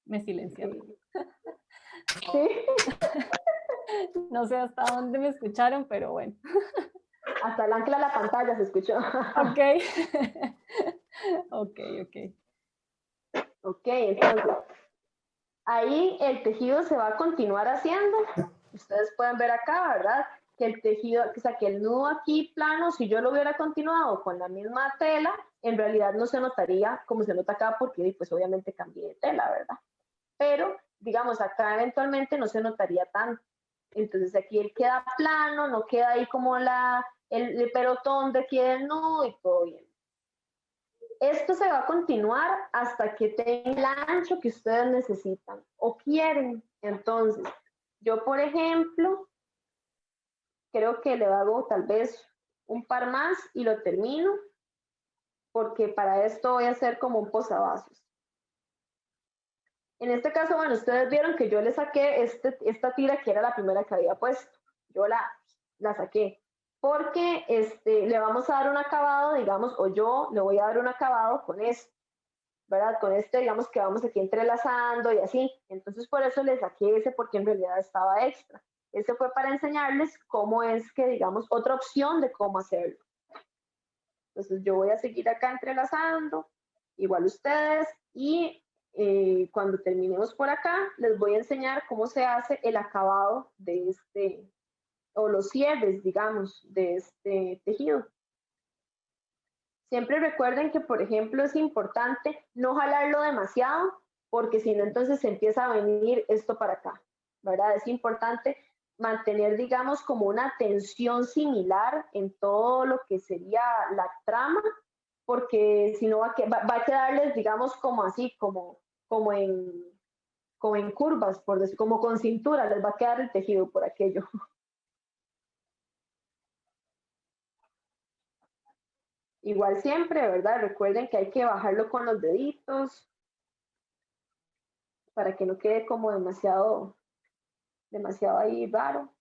[SPEAKER 1] Me silenciaron.
[SPEAKER 3] Sí.
[SPEAKER 1] No sé hasta dónde me escucharon, pero bueno.
[SPEAKER 3] Hasta el ancla a la pantalla se escuchó.
[SPEAKER 1] Ok. Ok.
[SPEAKER 3] Ok, entonces, ahí el tejido se va a continuar haciendo. Ustedes pueden ver acá, ¿verdad? Que el tejido, o sea, que el nudo aquí plano, si yo lo hubiera continuado con la misma tela, en realidad no se notaría como se nota acá, porque pues obviamente cambié de tela, ¿verdad? Pero, digamos, acá eventualmente no se notaría tanto. Entonces aquí él queda plano, no queda ahí como el pelotón de aquí del nudo y todo bien. Esto se va a continuar hasta que tenga el ancho que ustedes necesitan o quieren. Entonces, yo, por ejemplo, creo que le hago tal vez un par más y lo termino, porque para esto voy a hacer como un posavasos. En este caso, bueno, ustedes vieron que yo le saqué esta tira que era la primera que había puesto. Yo la saqué porque le vamos a dar un acabado, digamos, o yo le voy a dar un acabado con esto, ¿verdad? Con digamos, que vamos aquí entrelazando y así. Entonces, por eso le saqué ese, porque en realidad estaba extra. Ese fue para enseñarles cómo es que, digamos, otra opción de cómo hacerlo. Entonces yo voy a seguir acá entrelazando, igual ustedes, y cuando terminemos por acá, les voy a enseñar cómo se hace el acabado de este, o los cierres, digamos, de este tejido. Siempre recuerden que, por ejemplo, es importante no jalarlo demasiado, porque si no, entonces se empieza a venir esto para acá, ¿verdad? Es importante mantener, digamos, como una tensión similar en todo lo que sería la trama, porque si no va a quedarles, digamos, como así, como en curvas, por decir, como con cintura, les va a quedar el tejido por aquello. Igual siempre, ¿verdad? Recuerden que hay que bajarlo con los deditos para que no quede como demasiado ahí raro.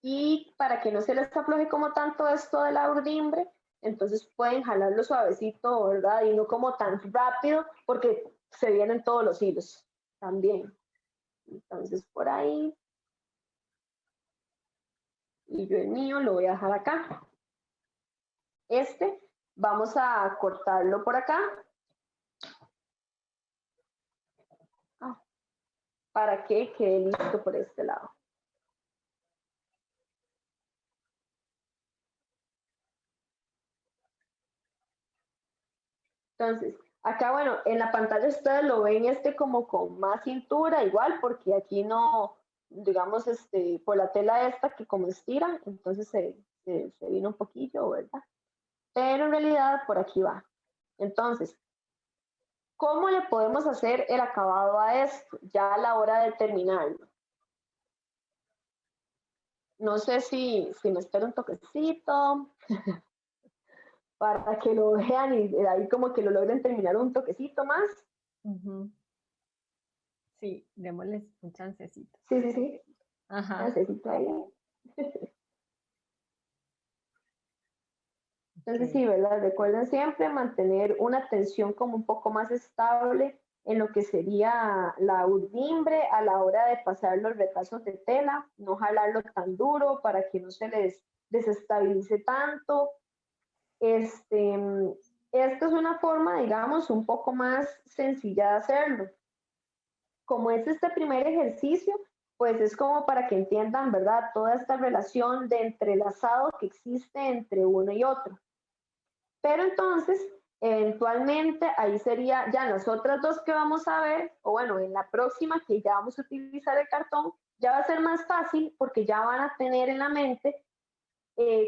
[SPEAKER 3] Y para que no se les afloje como tanto esto de la urdimbre, entonces pueden jalarlo suavecito, ¿verdad? Y no como tan rápido, porque se vienen todos los hilos también. Entonces por ahí. Y yo el mío lo voy a dejar acá. Vamos a cortarlo por acá. Para que quede listo por este lado. Entonces, acá, bueno, en la pantalla ustedes lo ven como con más cintura, igual, porque aquí no, digamos, por la tela esta que como estira, entonces se vino un poquillo, ¿verdad? Pero en realidad por aquí va. Entonces, ¿cómo le podemos hacer el acabado a esto? Ya a la hora de terminarlo. No sé si me espero un toquecito para que lo vean y ahí como que lo logren terminar un toquecito más.
[SPEAKER 1] Sí, démosles un chancecito.
[SPEAKER 3] Sí.
[SPEAKER 1] Ajá.
[SPEAKER 3] Chancecito ahí. Entonces sí, ¿verdad? Recuerden siempre mantener una tensión como un poco más estable en lo que sería la urdimbre a la hora de pasar los retazos de tela, no jalarlo tan duro para que no se les desestabilice tanto. Esta es una forma, digamos, un poco más sencilla de hacerlo. Como es este primer ejercicio, pues es como para que entiendan, ¿verdad? Toda esta relación de entrelazado que existe entre uno y otro. Pero entonces, eventualmente, ahí sería ya las otras dos que vamos a ver, o bueno, en la próxima que ya vamos a utilizar el cartón, ya va a ser más fácil porque ya van a tener en la mente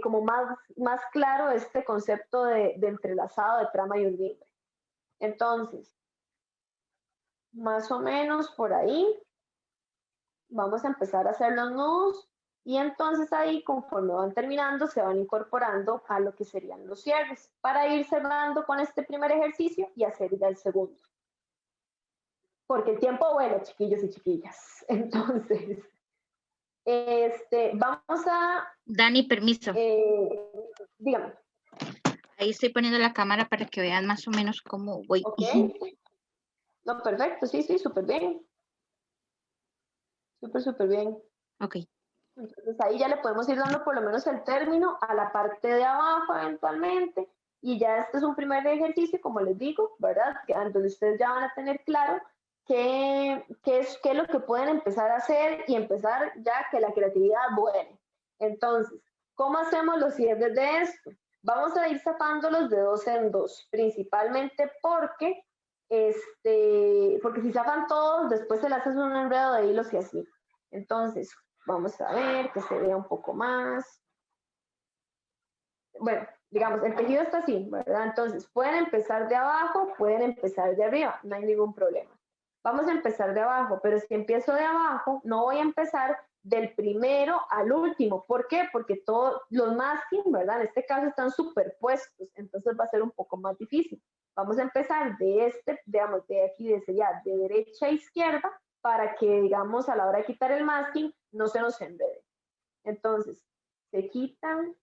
[SPEAKER 3] como más claro este concepto de entrelazado de trama y urdimbre. Entonces, más o menos por ahí, vamos a empezar a hacer los nudos y entonces ahí conforme van terminando se van incorporando a lo que serían los cierres para ir cerrando con este primer ejercicio y hacer ya el segundo. Porque el tiempo vuela, chiquillos y chiquillas. Entonces, vamos a...
[SPEAKER 8] Dani, permiso.
[SPEAKER 3] Dígame.
[SPEAKER 8] Ahí estoy poniendo la cámara para que vean más o menos cómo voy.
[SPEAKER 3] Ok. No, perfecto, sí, súper bien. Súper bien.
[SPEAKER 8] Ok.
[SPEAKER 3] Entonces ahí ya le podemos ir dando por lo menos el término a la parte de abajo eventualmente. Y ya este es un primer ejercicio, como les digo, ¿verdad? Donde ustedes ya van a tener claro qué es lo que pueden empezar a hacer y empezar ya que la creatividad vuele. Entonces, ¿cómo hacemos los cierres de esto? Vamos a ir zafándolos de 2 en 2, principalmente porque si zafan todos, después se le hace un enredo de hilos y así. Entonces, vamos a ver que se vea un poco más. Bueno, digamos, el tejido está así, ¿verdad? Entonces, pueden empezar de abajo, pueden empezar de arriba, no hay ningún problema. Vamos a empezar de abajo, pero si empiezo de abajo, no voy a empezar del primero al último. ¿Por qué? Porque todos los masking, ¿verdad? En este caso están superpuestos, entonces va a ser un poco más difícil. Vamos a empezar digamos, de aquí, sería de derecha a izquierda, para que, digamos, a la hora de quitar el masking, no se nos enrede. Entonces, se quitan.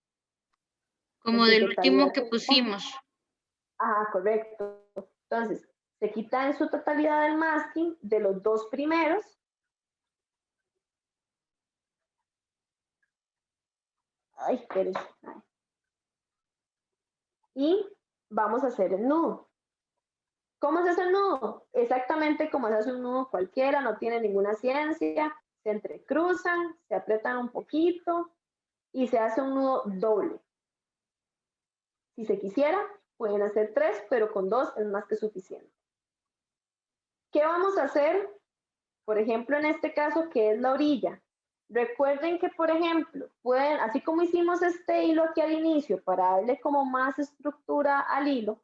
[SPEAKER 8] Como del último que pusimos.
[SPEAKER 3] Ajá, correcto. Entonces, se quita en su totalidad el masking de los dos primeros. Ay, espérense. Y vamos a hacer el nudo. ¿Cómo se hace el nudo? Exactamente como se hace un nudo cualquiera, no tiene ninguna ciencia. Se entrecruzan, se aprietan un poquito y se hace un nudo doble. Si se quisiera, pueden hacer 3, pero con 2 es más que suficiente. ¿Qué vamos a hacer? Por ejemplo, en este caso, que es la orilla. Recuerden que, por ejemplo, pueden, así como hicimos este hilo aquí al inicio, para darle como más estructura al hilo,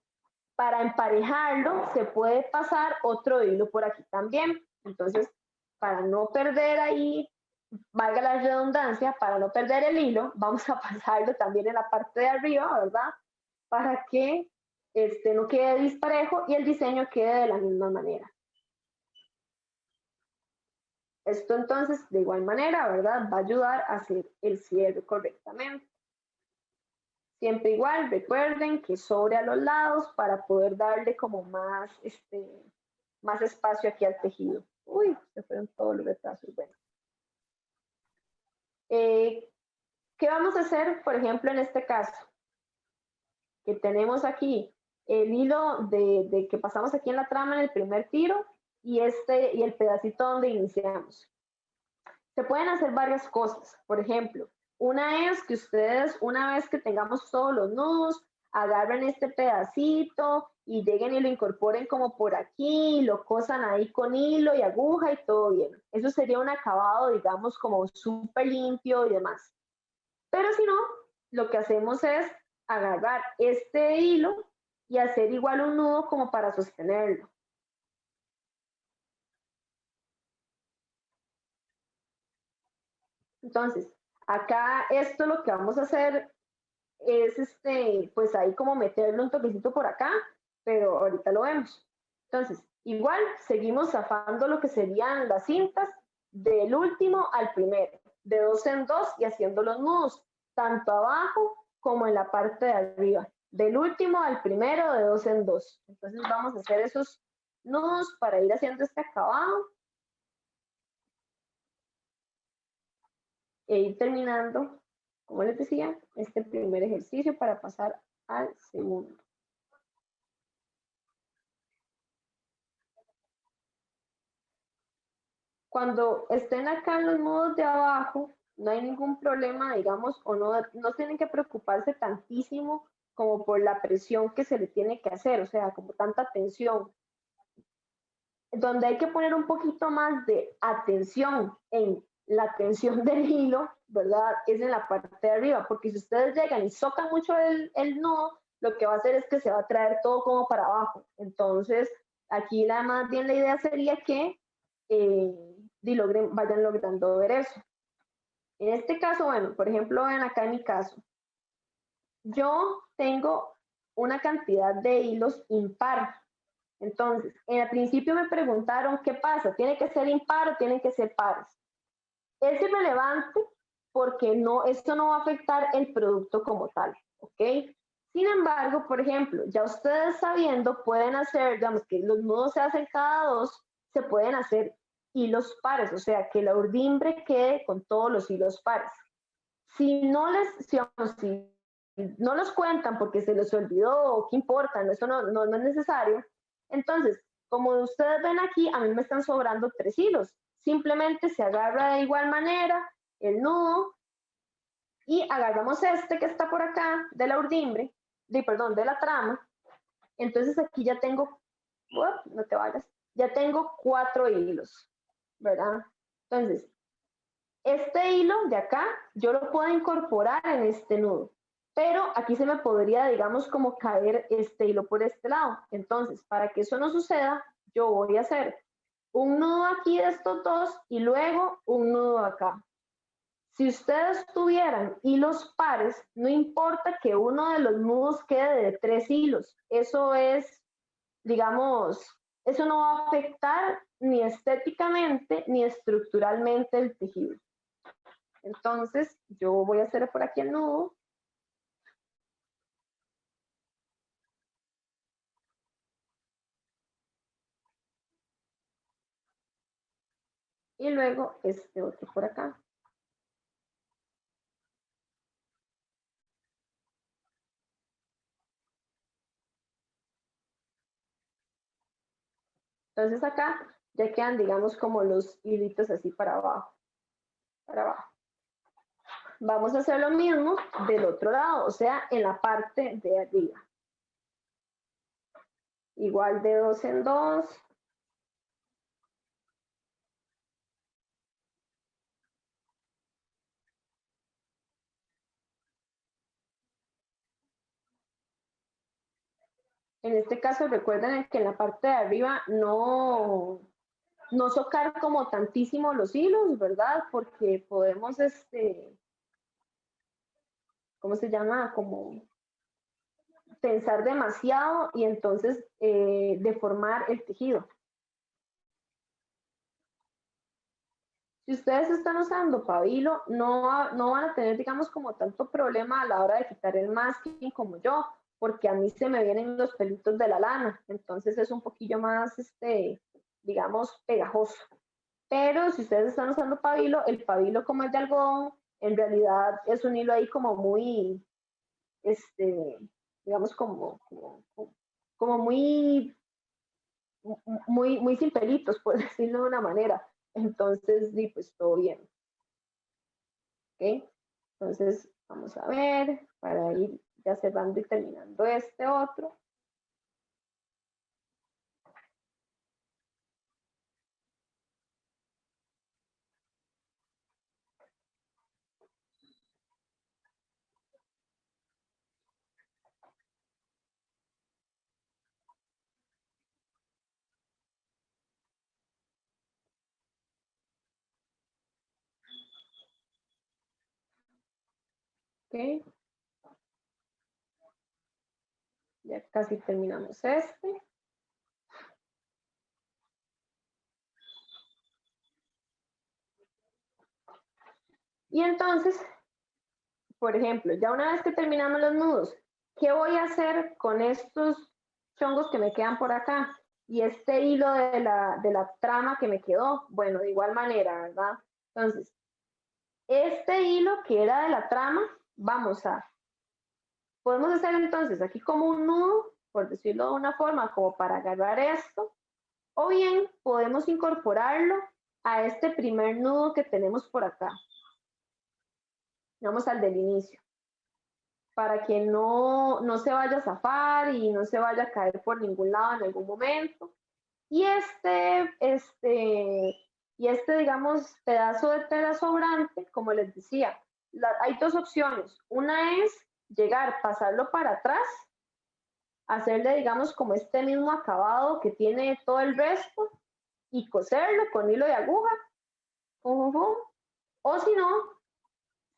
[SPEAKER 3] para emparejarlo se puede pasar otro hilo por aquí también. Entonces, para no perder ahí, valga la redundancia, para no perder el hilo, vamos a pasarlo también en la parte de arriba, ¿verdad? Para que no quede disparejo y el diseño quede de la misma manera. Esto entonces, de igual manera, ¿verdad? Va a ayudar a hacer el cierre correctamente. Siempre igual, recuerden que sobre a los lados para poder darle como más, más espacio aquí al tejido. Uy, se fueron todos los retazos. Bueno. ¿Qué vamos a hacer, por ejemplo, en este caso? Que tenemos aquí el hilo de que pasamos aquí en la trama en el primer tiro y el pedacito donde iniciamos. Se pueden hacer varias cosas. Por ejemplo, una es que ustedes, una vez que tengamos todos los nudos, agarren este pedacito y lleguen y lo incorporen como por aquí, lo cosan ahí con hilo y aguja y todo bien. Eso sería un acabado, digamos, como súper limpio y demás. Pero si no, lo que hacemos es agarrar este hilo y hacer igual un nudo como para sostenerlo. Entonces, acá esto lo que vamos a hacer es, pues ahí como meterle un toquecito por acá, pero ahorita lo vemos. Entonces, igual seguimos zafando lo que serían las cintas del último al primero, de 2 en 2 y haciendo los nudos, tanto abajo como en la parte de arriba, del último al primero de 2 en 2. Entonces vamos a hacer esos nudos para ir haciendo este acabado e ir terminando, como les decía, este primer ejercicio para pasar al segundo. Cuando estén acá en los nudos de abajo, no hay ningún problema, digamos, o no tienen que preocuparse tantísimo como por la presión que se le tiene que hacer, o sea, como tanta tensión. Donde hay que poner un poquito más de atención en la tensión del hilo, ¿verdad? Es en la parte de arriba, porque si ustedes llegan y socan mucho el nudo, lo que va a hacer es que se va a traer todo como para abajo. Entonces, aquí más bien la idea sería que vayan logrando ver eso. En este caso, bueno, por ejemplo, ven acá en mi caso, yo tengo una cantidad de hilos impar. Entonces, en el principio me preguntaron, ¿qué pasa? ¿Tiene que ser impar o tienen que ser pares? Es irrelevante porque esto no va a afectar el producto como tal, ¿ok? Sin embargo, por ejemplo, ya ustedes sabiendo pueden hacer, digamos que los nudos se hacen cada 2, se pueden hacer hilos pares, o sea, que la urdimbre quede con todos los hilos pares. Si no no los cuentan porque se les olvidó o qué importa, eso no es necesario, entonces, como ustedes ven aquí, a mí me están sobrando 3 hilos. Simplemente se agarra de igual manera el nudo y agarramos este que está por acá de la urdimbre, de la trama. Entonces aquí ya tengo, no te vayas, ya tengo 4 hilos, ¿verdad? Entonces, este hilo de acá yo lo puedo incorporar en este nudo, pero aquí se me podría, digamos, como caer este hilo por este lado. Entonces, para que eso no suceda, yo voy a hacer un nudo aquí de estos dos y luego un nudo acá. Si ustedes tuvieran hilos pares, no importa que uno de los nudos quede de 3 hilos. Eso es, digamos, eso no va a afectar ni estéticamente ni estructuralmente el tejido. Entonces, yo voy a hacer por aquí el nudo. y luego este otro por acá. Entonces acá ya quedan, digamos, como los hilitos así para abajo, para abajo. Vamos a hacer lo mismo del otro lado, o sea, en la parte de arriba. Igual de 2 en 2. En este caso, recuerden que en la parte de arriba no socar como tantísimo los hilos, ¿verdad? Porque podemos, ¿cómo se llama? Como tensar demasiado y entonces deformar el tejido. Si ustedes están usando pabilo, no van a tener, digamos, como tanto problema a la hora de quitar el masking como yo, porque a mí se me vienen los pelitos de la lana, entonces es un poquillo más, digamos, pegajoso. Pero si ustedes están usando pabilo, el pabilo como es de algodón, en realidad es un hilo ahí como muy, digamos, como muy sin pelitos, por decirlo de una manera. Entonces, pues todo bien. ¿Ok? Entonces, vamos a ver, para ir ya cerrando y terminando este otro. Ok. Ya casi terminamos este. Y entonces, por ejemplo, ya una vez que terminamos los nudos, ¿qué voy a hacer con estos chongos que me quedan por acá? Y este hilo de la trama que me quedó, bueno, de igual manera, ¿verdad? Entonces, este hilo que era de la trama, podemos hacer entonces aquí como un nudo, por decirlo de una forma, como para agarrar esto, o bien podemos incorporarlo a este primer nudo que tenemos por acá. Vamos al del inicio, para que no se vaya a zafar y no se vaya a caer por ningún lado en algún momento. Y digamos, pedazo de tela sobrante, como les decía, hay dos opciones. Una es llegar, pasarlo para atrás, hacerle, digamos, como este mismo acabado que tiene todo el resto y coserlo con hilo de aguja. O si no,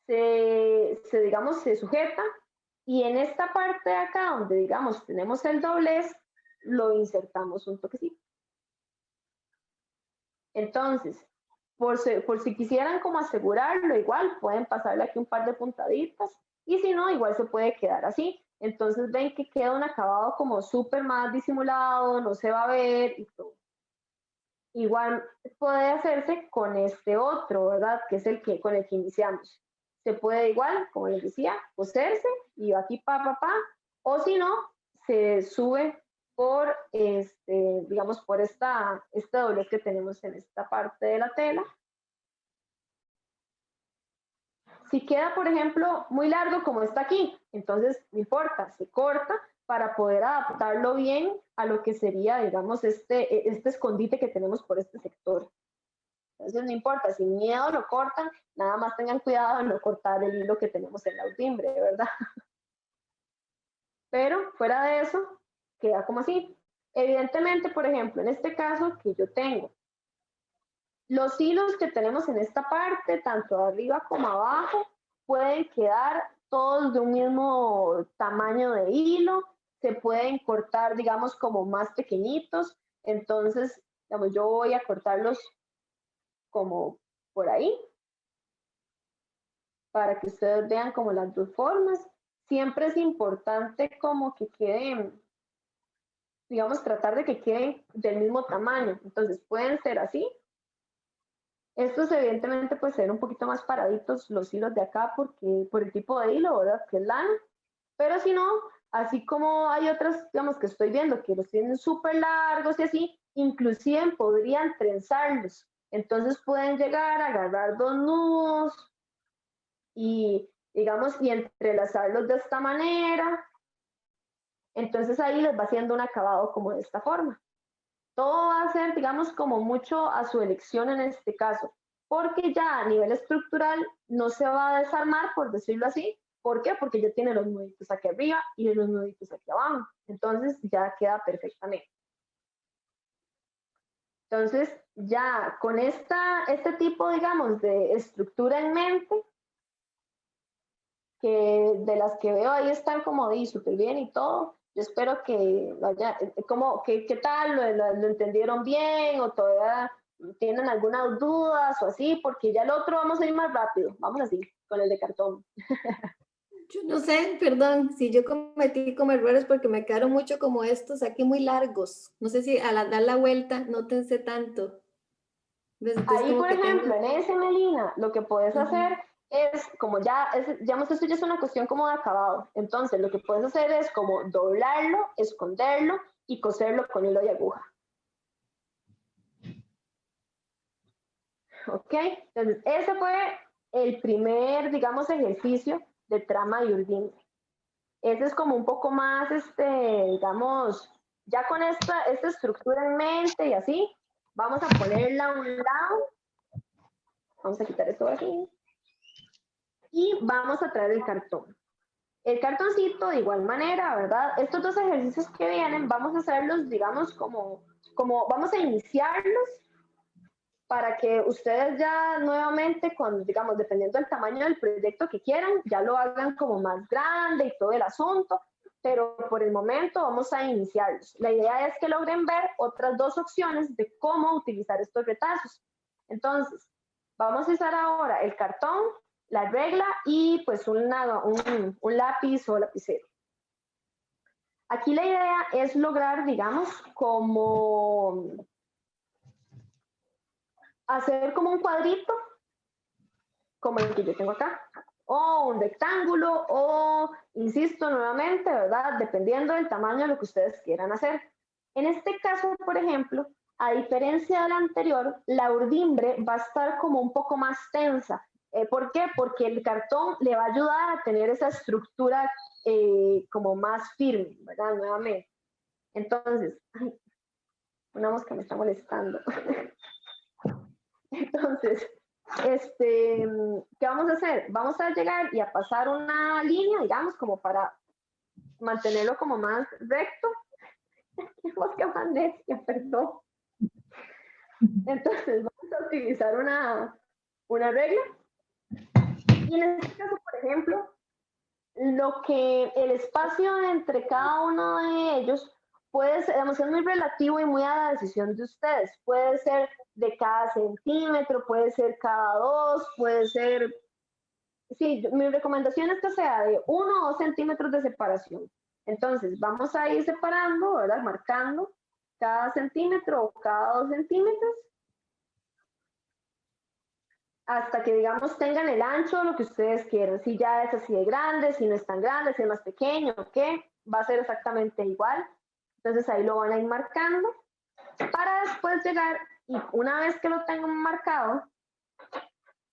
[SPEAKER 3] digamos, se sujeta y en esta parte de acá, donde, digamos, tenemos el doblez, lo insertamos un toquecito. Entonces, por si quisieran como asegurarlo, igual pueden pasarle aquí un par de puntaditas y si no, igual se puede quedar así. Entonces ven que queda un acabado como súper más disimulado, no se va a ver y todo. Igual puede hacerse con este otro, ¿verdad? Que es con el que iniciamos. Se puede igual, como les decía, coserse y va aquí o si no, se sube por digamos, por este doblez que tenemos en esta parte de la tela. Si queda, por ejemplo, muy largo como está aquí, entonces no importa, se corta para poder adaptarlo bien a lo que sería, digamos, este escondite que tenemos por este sector. Entonces no importa, sin miedo lo cortan, nada más tengan cuidado de no cortar el hilo que tenemos en la timbre, ¿verdad? Pero fuera de eso, queda como así. Evidentemente, por ejemplo, en este caso que yo tengo, los hilos que tenemos en esta parte, tanto arriba como abajo, pueden quedar todos de un mismo tamaño de hilo, se pueden cortar, digamos, como más pequeñitos, entonces, digamos, yo voy a cortarlos como por ahí, para que ustedes vean como las dos formas. Siempre es importante como que queden, digamos, tratar de que queden del mismo tamaño. Entonces pueden ser así, Estos evidentemente pues se ven un poquito más paraditos los hilos de acá porque por el tipo de hilo, ¿verdad? Que es lana, pero si no, así como hay otras, digamos, que estoy viendo que los tienen súper largos y así, inclusive podrían trenzarlos. Entonces pueden llegar a agarrar dos nudos y, digamos, y entrelazarlos de esta manera. Entonces ahí les va haciendo un acabado como de esta forma. Todo va a ser, digamos, como mucho a su elección en este caso, porque ya a nivel estructural no se va a desarmar, por decirlo así. ¿Por qué? Porque ya tiene los nuditos aquí arriba y los nuditos aquí abajo. Entonces ya queda perfectamente. Entonces ya con este tipo, digamos, de estructura en mente, que de las que veo ahí están como di súper bien y todo. Yo espero que vaya, como, ¿qué tal? ¿Lo entendieron bien o todavía tienen algunas dudas o así? Porque ya el otro vamos a ir más rápido. Vamos así, con el de cartón.
[SPEAKER 6] Yo no sé, perdón, si yo cometí como errores porque me quedaron mucho como estos aquí muy largos. No sé si al dar la vuelta no pensé tanto.
[SPEAKER 3] Ahí, por ejemplo, en ese, Melina, lo que puedes hacer es, como digamos, esto ya es una cuestión como de acabado. Entonces, lo que puedes hacer es como doblarlo, esconderlo y coserlo con hilo y aguja. ¿Ok? Entonces, ese fue el primer, digamos, ejercicio de trama y urdimbre. Ese es como un poco más, digamos, ya con esta estructura en mente y así, vamos a ponerla a un lado. Vamos a quitar esto de aquí. Y vamos a traer el cartón. El cartoncito, de igual manera, ¿verdad? Estos dos ejercicios que vienen, vamos a hacerlos, digamos, como vamos a iniciarlos para que ustedes ya nuevamente, digamos, dependiendo del tamaño del proyecto que quieran, ya lo hagan como más grande y todo el asunto, pero por el momento vamos a iniciarlos. La idea es que logren ver otras dos opciones de cómo utilizar estos retazos. Entonces, vamos a usar ahora el cartón, la regla y pues un lápiz o lapicero. Aquí la idea es lograr, digamos, como hacer como un cuadrito, como el que yo tengo acá, o un rectángulo, o, insisto nuevamente, ¿verdad? Dependiendo del tamaño de lo que ustedes quieran hacer. En este caso, por ejemplo, a diferencia del anterior, la urdimbre va a estar como un poco más tensa. ¿Por qué? Porque el cartón le va a ayudar a tener esa estructura como más firme, ¿verdad? Nuevamente. Entonces, ay, una mosca me está molestando. Entonces, ¿qué vamos a hacer? Vamos a llegar y a pasar una línea, digamos, como para mantenerlo como más recto. Mosca magnesia, perdón. Entonces, vamos a utilizar una regla. Y en este caso, por ejemplo, el espacio entre cada uno de ellos puede ser, digamos, es muy relativo y muy a la decisión de ustedes. Puede ser de cada centímetro, puede ser cada 2, puede ser... Sí, mi recomendación es que sea de 1 o 2 centímetros de separación. Entonces, vamos a ir separando, ¿verdad? Marcando cada centímetro o cada 2 centímetros hasta que, digamos, tengan el ancho de lo que ustedes quieran. Si ya es así de grande, si no es tan grande, si es más pequeño, ¿qué? Va a ser exactamente igual. Entonces ahí lo van a ir marcando para después llegar y una vez que lo tengan marcado,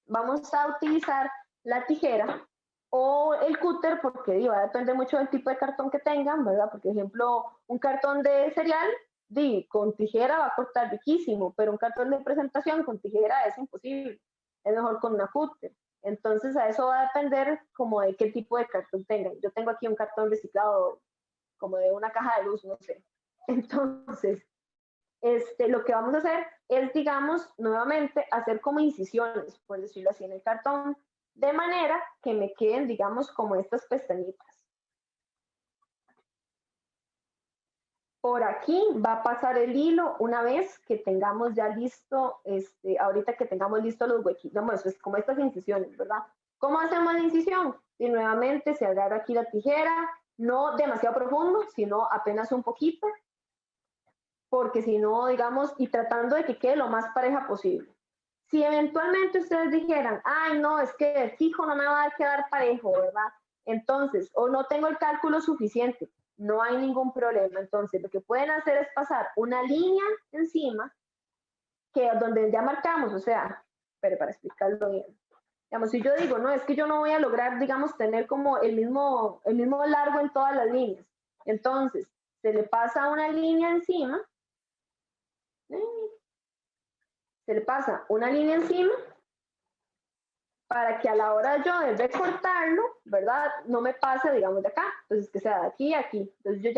[SPEAKER 3] vamos a utilizar la tijera o el cúter, porque va a depender mucho del tipo de cartón que tengan, ¿verdad? Por ejemplo, un cartón de cereal, con tijera va a cortar riquísimo, pero un cartón de presentación con tijera es imposible. Es mejor con una cúter. Entonces a eso va a depender como de qué tipo de cartón tengan. Yo tengo aquí un cartón reciclado como de una caja de luz, no sé. Entonces, lo que vamos a hacer es, digamos, nuevamente hacer como incisiones, por decirlo así, en el cartón, de manera que me queden, digamos, como estas pestañitas. Por aquí va a pasar el hilo una vez que tengamos ya listo, ahorita que tengamos listo los huequitos, bueno, es como estas incisiones, ¿verdad? ¿Cómo hacemos la incisión? Y nuevamente se agarra aquí la tijera, no demasiado profundo, sino apenas un poquito, porque si no, digamos, y tratando de que quede lo más pareja posible. Si eventualmente ustedes dijeran, ay, no, es que de fijo no me va a quedar parejo, ¿verdad? Entonces, o no tengo el cálculo suficiente, no hay ningún problema. Entonces, lo que pueden hacer es pasar una línea encima, que donde ya marcamos, o sea, pero para explicarlo bien. Digamos, si yo digo, no, es que yo no voy a lograr, digamos, tener como el mismo largo en todas las líneas. Entonces, se le pasa una línea encima, se le pasa una línea encima para que a la hora yo de recortarlo, ¿verdad? No me pase, digamos, de acá. Entonces, que sea de aquí a aquí. Entonces, yo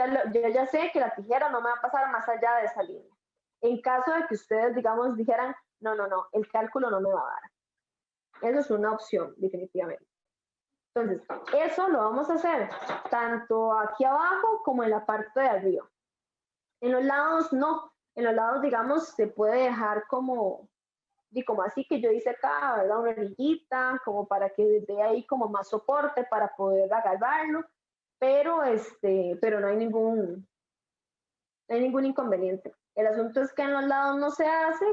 [SPEAKER 3] ya sé que la tijera no me va a pasar más allá de esa línea. En caso de que ustedes, digamos, dijeran, no, el cálculo no me va a dar. Eso es una opción, definitivamente. Entonces, eso lo vamos a hacer tanto aquí abajo como en la parte de arriba. En los lados, no. En los lados, digamos, se puede dejar como así que yo hice acá, ¿verdad? Una orillita, como para que dé ahí como más soporte para poder agarrarlo, pero no hay ningún inconveniente. El asunto es que en los lados no se hace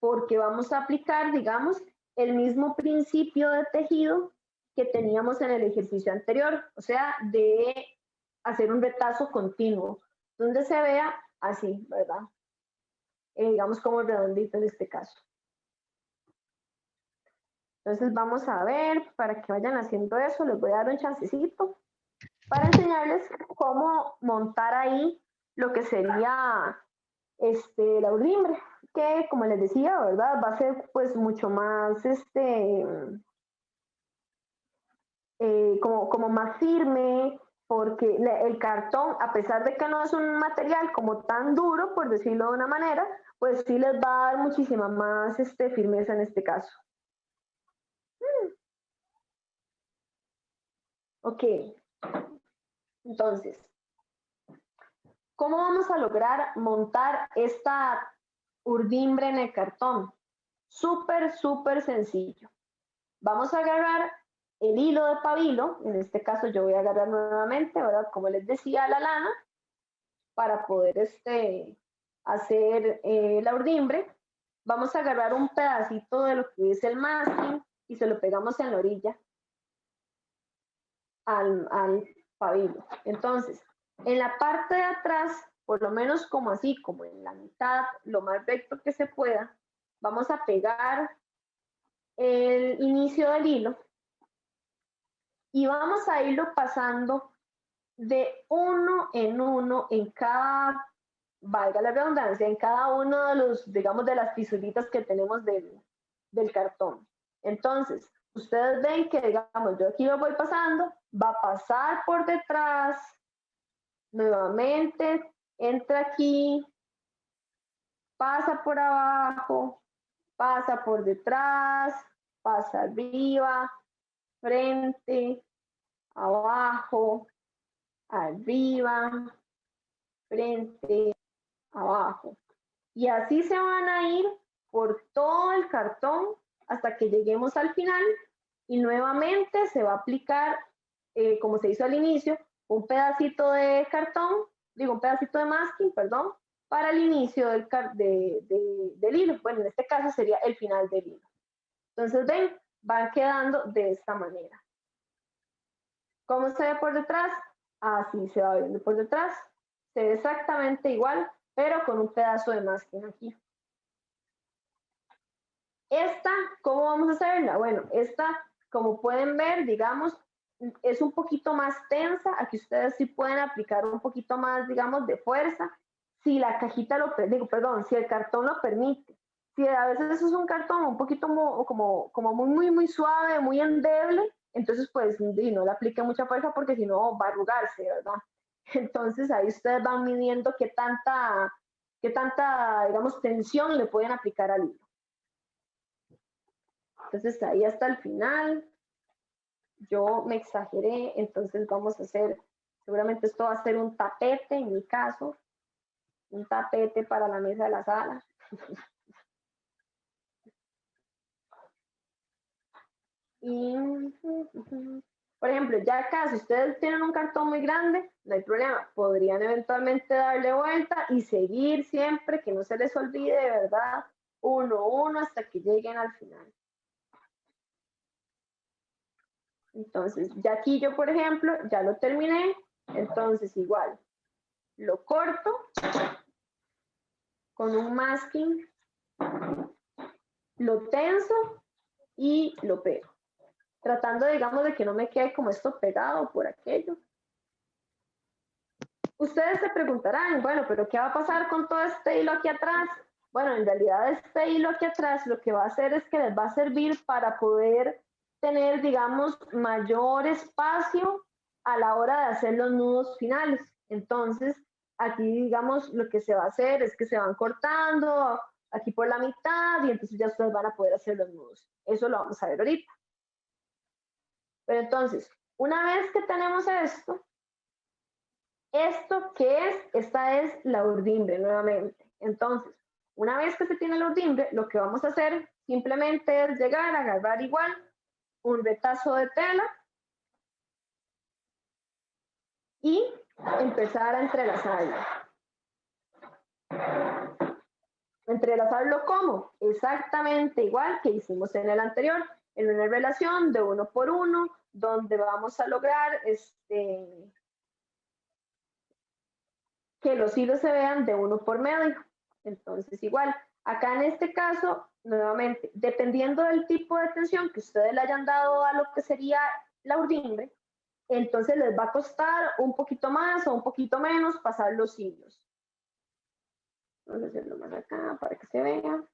[SPEAKER 3] porque vamos a aplicar, digamos, el mismo principio de tejido que teníamos en el ejercicio anterior, o sea, de hacer un retazo continuo, donde se vea así, ¿verdad? Digamos como redondito en este caso. Entonces vamos a ver, para que vayan haciendo eso, les voy a dar un chancecito para enseñarles cómo montar ahí lo que sería la urdimbre, que como les decía, ¿verdad? Va a ser pues mucho más, como más firme, porque el cartón, a pesar de que no es un material como tan duro, por decirlo de una manera, pues sí les va a dar muchísima más firmeza en este caso. Ok, entonces, ¿cómo vamos a lograr montar esta urdimbre en el cartón? Súper sencillo. Vamos a agarrar el hilo de pabilo, en este caso yo voy a agarrar nuevamente, ¿verdad? Como les decía, la lana, para poder hacer la urdimbre. Vamos a agarrar un pedacito de lo que es el masking y se lo pegamos en la orilla al pabilo. Entonces, en la parte de atrás, por lo menos como así, como en la mitad, lo más recto que se pueda, vamos a pegar el inicio del hilo y vamos a irlo pasando de uno en cada, valga la redundancia, en cada uno de los, digamos, de las fisulitas que tenemos del cartón. Entonces, ustedes ven que, digamos, yo aquí lo voy pasando, va a pasar por detrás, nuevamente, entra aquí, pasa por abajo, pasa por detrás, pasa arriba, frente, abajo, arriba, frente, abajo. Y así se van a ir por todo el cartón hasta que lleguemos al final y nuevamente se va a aplicar, como se hizo al inicio, un pedacito de cartón, un pedacito de masking, perdón, para el inicio del hilo. Bueno, en este caso sería el final del hilo. Entonces, ven, van quedando de esta manera. ¿Cómo se ve por detrás? Así se va viendo por detrás. Se ve exactamente igual, pero con un pedazo de masking aquí. Esta, ¿cómo vamos a hacerla? Bueno, esta, como pueden ver, digamos, es un poquito más tensa. Aquí ustedes sí pueden aplicar un poquito más, digamos, de fuerza. Si la cajita si el cartón lo permite. Si a veces es un cartón un poquito como muy suave, muy endeble, entonces pues no le aplique mucha fuerza porque si no va a arrugarse, ¿verdad? Entonces ahí ustedes van midiendo qué tanta, digamos, tensión le pueden aplicar al hilo. Entonces ahí hasta el final, yo me exageré, entonces vamos a hacer, seguramente esto va a ser un tapete en mi caso, un tapete para la mesa de la sala. Y, por ejemplo, ya acá, si ustedes tienen un cartón muy grande, no hay problema, podrían eventualmente darle vuelta y seguir siempre, que no se les olvide, ¿verdad? 1, 1 hasta que lleguen al final. Entonces, ya aquí yo, por ejemplo, ya lo terminé. Entonces, igual, lo corto con un masking, lo tenso y lo pego. Tratando, digamos, de que no me quede como esto pegado por aquello. Ustedes se preguntarán, bueno, pero ¿qué va a pasar con todo este hilo aquí atrás? Bueno, en realidad este hilo aquí atrás lo que va a hacer es que les va a servir para poder tener, digamos, mayor espacio a la hora de hacer los nudos finales. Entonces, aquí, digamos, lo que se va a hacer es que se van cortando aquí por la mitad y entonces ya ustedes van a poder hacer los nudos. Eso lo vamos a ver ahorita. Pero entonces, una vez que tenemos esto, ¿esto qué es? Esta es la urdimbre nuevamente. Entonces, una vez que se tiene la urdimbre, lo que vamos a hacer simplemente es llegar a agarrar igual un retazo de tela y empezar a entrelazarlo. ¿Entrelazarlo cómo? Exactamente igual que hicimos en el anterior, en una relación de 1 por 1, donde vamos a lograr que los hilos se vean de 1 por medio. Entonces, igual, acá en este caso, nuevamente, dependiendo del tipo de tensión que ustedes le hayan dado a lo que sería la urdimbre, entonces les va a costar un poquito más o un poquito menos pasar los hilos. Vamos a hacerlo más acá para que se vea.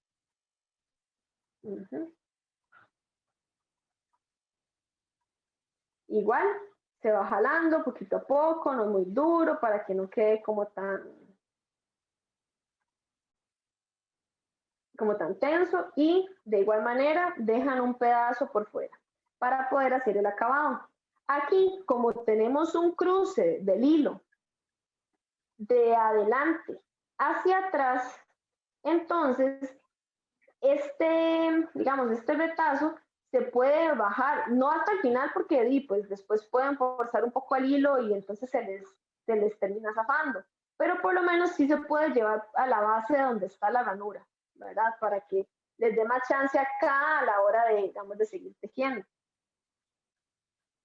[SPEAKER 3] Igual, se va jalando poquito a poco, no muy duro, para que no quede como tan tenso, y de igual manera dejan un pedazo por fuera para poder hacer el acabado. Aquí, como tenemos un cruce del hilo de adelante hacia atrás, entonces digamos, este retazo se puede bajar, no hasta el final porque pues después pueden forzar un poco el hilo y entonces se les termina zafando, pero por lo menos sí se puede llevar a la base donde está la ranura, ¿verdad? Para que les dé más chance acá a la hora de, digamos, de seguir tejiendo.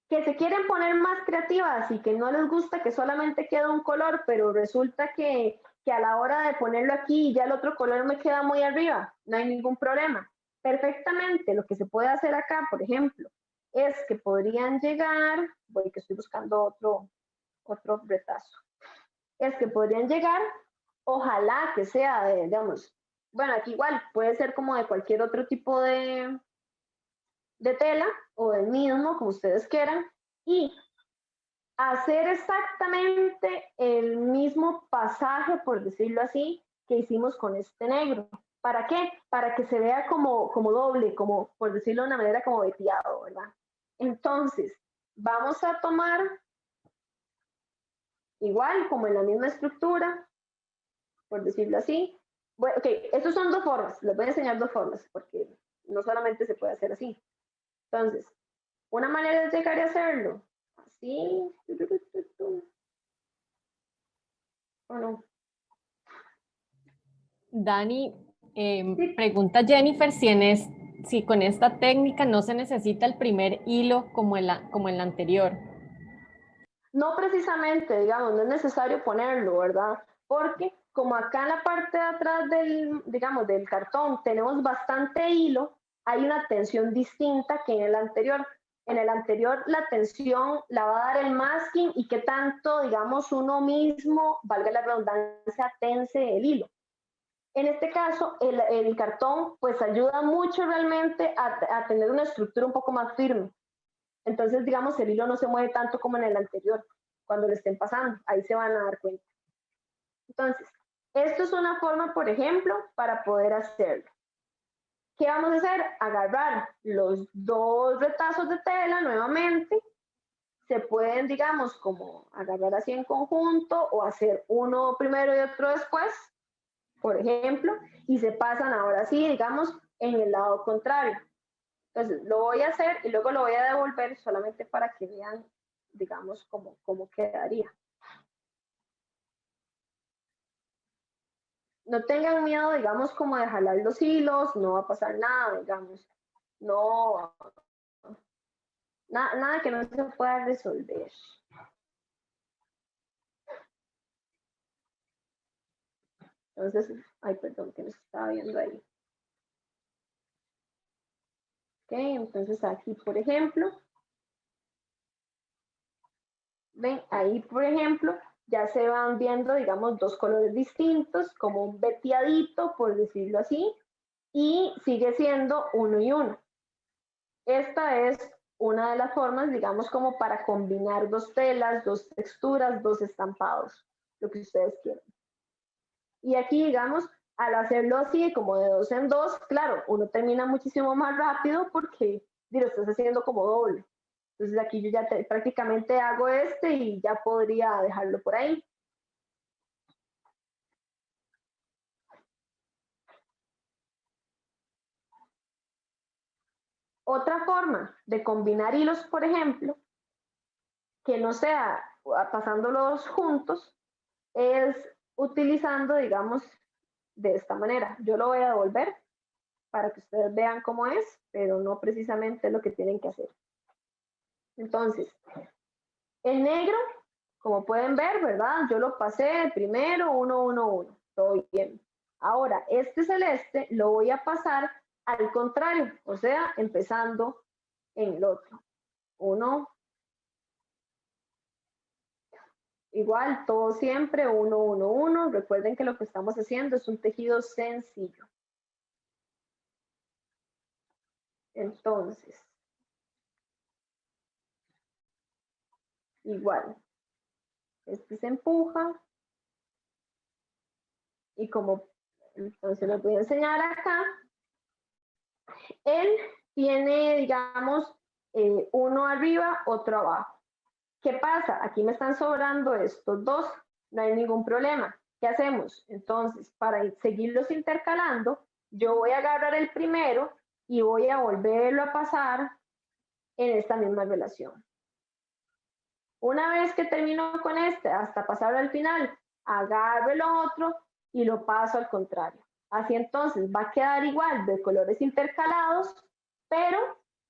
[SPEAKER 3] Que se quieren poner más creativas y que no les gusta que solamente quede un color, pero resulta que a la hora de ponerlo aquí ya el otro color me queda muy arriba, no hay ningún problema. Perfectamente, lo que se puede hacer acá, por ejemplo, es que podrían llegar, voy que estoy buscando otro retazo, es que podrían llegar, ojalá que sea de, digamos, bueno, aquí igual puede ser como de cualquier otro tipo de tela o del mismo, como ustedes quieran, y hacer exactamente el mismo pasaje, por decirlo así, que hicimos con este negro. ¿Para qué? Para que se vea como doble, como, por decirlo de una manera, como veteado, ¿verdad? Entonces, vamos a tomar, igual, como en la misma estructura, por decirlo así. Bueno, ok, estas son dos formas, les voy a enseñar dos formas, porque no solamente se puede hacer así. Entonces, una manera es llegar a hacerlo así, ¿o no?
[SPEAKER 1] Dani, pregunta Jennifer si con esta técnica no se necesita el primer hilo como en la anterior.
[SPEAKER 3] No precisamente, digamos, no es necesario ponerlo, ¿verdad? Porque como acá en la parte de atrás del cartón tenemos bastante hilo, hay una tensión distinta que en el anterior. En el anterior la tensión la va a dar el masking y que tanto, digamos, uno mismo, valga la redundancia, tense el hilo. En este caso, el cartón pues ayuda mucho realmente a tener una estructura un poco más firme. Entonces, digamos, el hilo no se mueve tanto como en el anterior, cuando lo estén pasando, ahí se van a dar cuenta. Entonces, esto es una forma, por ejemplo, para poder hacerlo. ¿Qué vamos a hacer? Agarrar los dos retazos de tela nuevamente, se pueden, digamos, como agarrar así en conjunto o hacer uno primero y otro después, por ejemplo, y se pasan ahora sí, digamos, en el lado contrario. Entonces, lo voy a hacer y luego lo voy a devolver solamente para que vean, digamos, cómo quedaría. no tengan miedo, digamos, como de jalar los hilos, no va a pasar nada, digamos. No, nada que no se pueda resolver. Entonces, ay, perdón, que no se estaba viendo ahí. Ok, entonces aquí, por ejemplo, ven, ahí, por ejemplo, ya se van viendo, digamos, dos colores distintos, como un veteadito, por decirlo así, y sigue siendo 1 y 1. Esta es una de las formas, digamos, como para combinar dos telas, dos texturas, dos estampados, lo que ustedes quieran. Y aquí, digamos, al hacerlo así, como de 2 en 2, claro, uno termina muchísimo más rápido porque lo estás haciendo como doble. Entonces aquí yo ya prácticamente hago este y ya podría dejarlo por ahí. Otra forma de combinar hilos, por ejemplo, que no sea pasándolos juntos, es utilizando, digamos, de esta manera. Yo lo voy a devolver para que ustedes vean cómo es, pero no precisamente lo que tienen que hacer. Entonces, el negro, como pueden ver, ¿verdad? Yo lo pasé primero, 1, 1, 1, todo bien. Ahora, este celeste lo voy a pasar al contrario, o sea, empezando en el otro. 1, igual, todo siempre, 1, 1, 1. Recuerden que lo que estamos haciendo es un tejido sencillo. Entonces, igual, este se empuja y como, entonces les voy a enseñar acá, él tiene, digamos, uno arriba, otro abajo. ¿Qué pasa? Aquí me están sobrando estos dos, no hay ningún problema. ¿Qué hacemos? Entonces, para seguirlos intercalando, yo voy a agarrar el primero y voy a volverlo a pasar en esta misma relación. Una vez que termino con este, hasta pasarlo al final, agarro el otro y lo paso al contrario. Así entonces va a quedar igual de colores intercalados, pero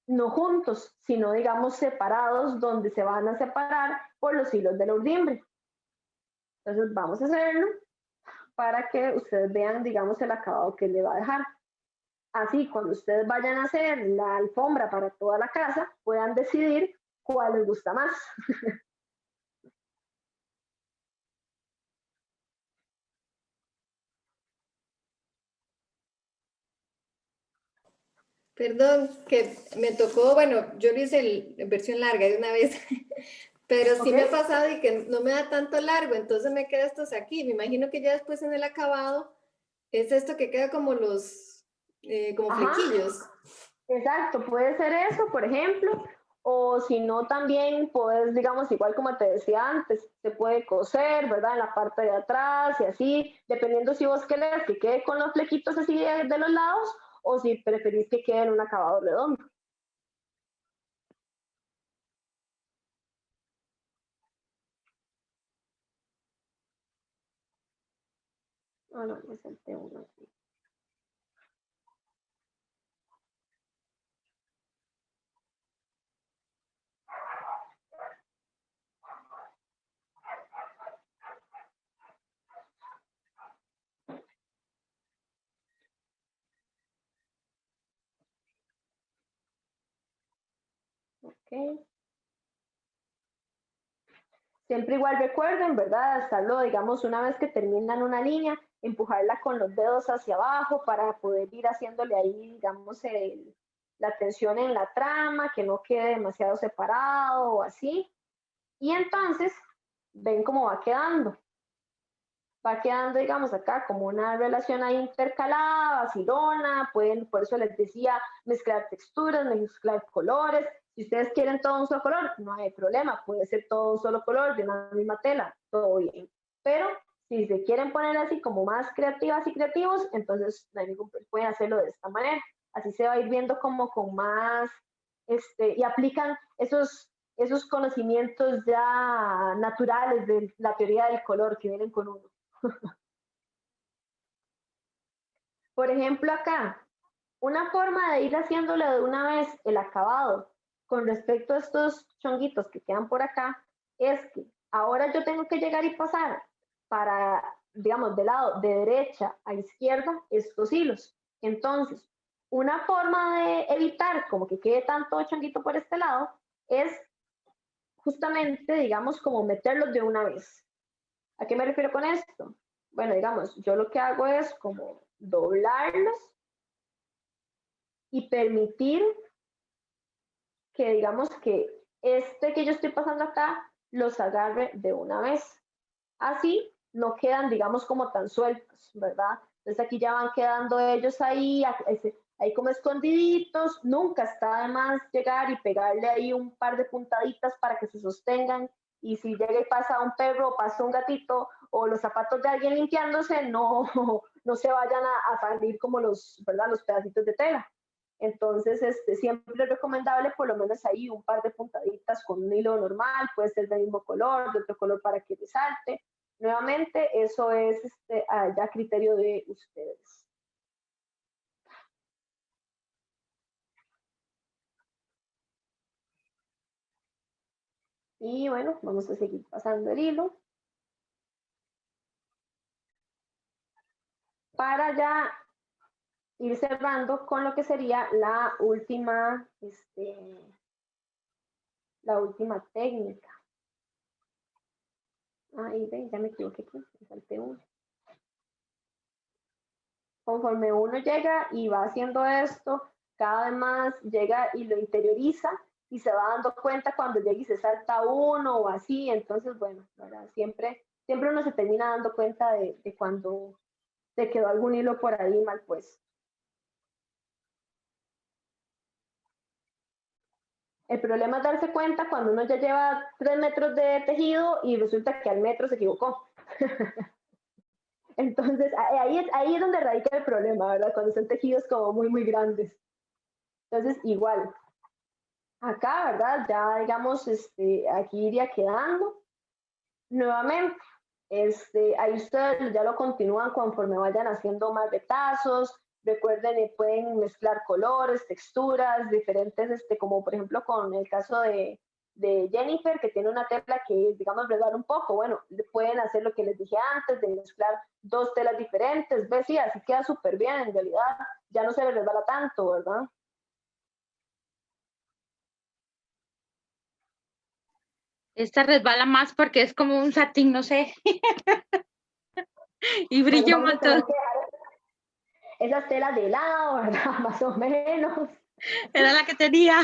[SPEAKER 3] no juntos, sino digamos separados, donde se van a separar por los hilos de la urdimbre. Entonces vamos a hacerlo para que ustedes vean, digamos, el acabado que le va a dejar. Así, cuando ustedes vayan a hacer la alfombra para toda la casa, puedan decidir cuál les gusta más.
[SPEAKER 6] Perdón, que me tocó, bueno, yo lo hice en versión larga de una vez, pero sí me ha pasado y que no me da tanto largo, entonces me queda estos aquí. Me imagino que ya después en el acabado es esto que queda como los, como flequillos.
[SPEAKER 3] Exacto, puede ser eso, por ejemplo, o si no también puedes, digamos, igual como te decía antes, se puede coser, ¿verdad? En la parte de atrás y así, dependiendo si vos querés que quede con los flequitos así de los lados o si preferís que quede en un acabado redondo. Ah, no, me salté uno aquí. Ok. Siempre igual recuerden, ¿verdad? Hacerlo, digamos, una vez que terminan una línea, empujarla con los dedos hacia abajo para poder ir haciéndole ahí, digamos, la tensión en la trama, que no quede demasiado separado o así. Y entonces, ven cómo va quedando. Va quedando, digamos, acá como una relación ahí intercalada, vacilona, pueden, por eso les decía, mezclar texturas, mezclar colores. Si ustedes quieren todo un solo color, no hay problema, puede ser todo un solo color de una misma tela, todo bien. Pero si se quieren poner así como más creativas y creativos, entonces no hay ningún problema, pueden hacerlo de esta manera. Así se va a ir viendo como con más, y aplican esos conocimientos ya naturales de la teoría del color que vienen con uno. Por ejemplo, acá, una forma de ir haciéndole de una vez el acabado con respecto a estos chonguitos que quedan por acá, es que ahora yo tengo que llegar y pasar para, digamos, del lado de derecha a izquierda estos hilos. Entonces, una forma de evitar como que quede tanto chonguito por este lado es justamente, digamos, como meterlos de una vez. ¿A qué me refiero con esto? Bueno, digamos, yo lo que hago es como doblarlos y permitir que, digamos, que este que yo estoy pasando acá los agarre de una vez. Así no quedan, digamos, como tan sueltos, ¿verdad? Entonces aquí ya van quedando ellos ahí como escondiditos. Nunca está de más llegar y pegarle ahí un par de puntaditas para que se sostengan, y si llega y pasa un perro o pasa un gatito o los zapatos de alguien limpiándose, no se vayan a salir como ¿verdad? Los pedacitos de tela. Entonces, siempre es recomendable por lo menos ahí un par de puntaditas con un hilo normal, puede ser del mismo color, de otro color para que resalte. Nuevamente, eso es ya criterio de ustedes. Y bueno, vamos a seguir pasando el hilo para ya ir cerrando con lo que sería la última técnica. Ahí ven, ya me equivoqué aquí, me salté uno. Conforme uno llega y va haciendo esto, cada vez más llega y lo interioriza y se va dando cuenta cuando llega y se salta uno o así. Entonces, bueno, ¿verdad? Siempre uno se termina dando cuenta de cuando te quedó algún hilo por ahí mal puesto. El problema es darse cuenta cuando uno ya lleva 3 metros de tejido y resulta que al metro se equivocó. Entonces, ahí es donde radica el problema, ¿verdad? Cuando son tejidos como muy, muy grandes. Entonces, igual, acá, ¿verdad? Ya, digamos, aquí iría quedando. Nuevamente, ahí ustedes ya lo continúan conforme vayan haciendo más retazos. Recuerden, pueden mezclar colores, texturas, diferentes, como por ejemplo con el caso de Jennifer, que tiene una tela que, digamos, resbala un poco. Bueno, pueden hacer lo que les dije antes, de mezclar 2 telas diferentes. ¿Ves? Sí, así queda súper bien, en realidad. Ya no se les resbala tanto, ¿verdad?
[SPEAKER 8] Esta resbala más porque es como un satín, no sé. Y brilla un montón.
[SPEAKER 3] Esas telas de lado, ¿verdad? Más o menos.
[SPEAKER 8] Era la que tenía.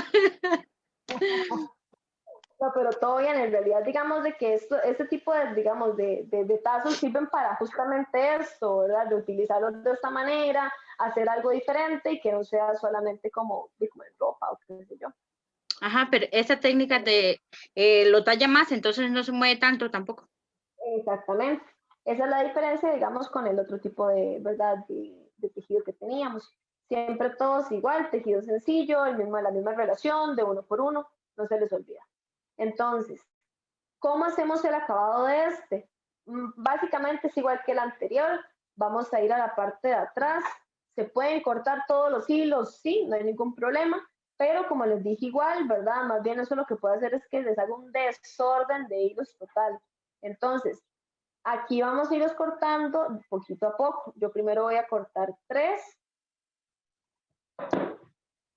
[SPEAKER 3] No, pero todo bien, en realidad, digamos, de que este tipo de, digamos, de tazos sirven para justamente esto, ¿verdad? De utilizarlos de esta manera, hacer algo diferente y que no sea solamente como en ropa o qué sé yo.
[SPEAKER 8] Ajá, pero esa técnica lo talla más, entonces no se mueve tanto tampoco.
[SPEAKER 3] Exactamente. Esa es la diferencia, digamos, con el otro tipo de, ¿verdad? De tejido que teníamos. Siempre todos igual, tejido sencillo, la misma relación, de 1 por 1, no se les olvida. Entonces, ¿cómo hacemos el acabado de este? Básicamente es igual que el anterior. Vamos a ir a la parte de atrás. Se pueden cortar todos los hilos, sí, no hay ningún problema, pero como les dije igual, ¿verdad? Más bien eso lo que puede hacer es que les haga un desorden de hilos total. Entonces, aquí vamos a irlos cortando poquito a poco. Yo primero voy a cortar 3.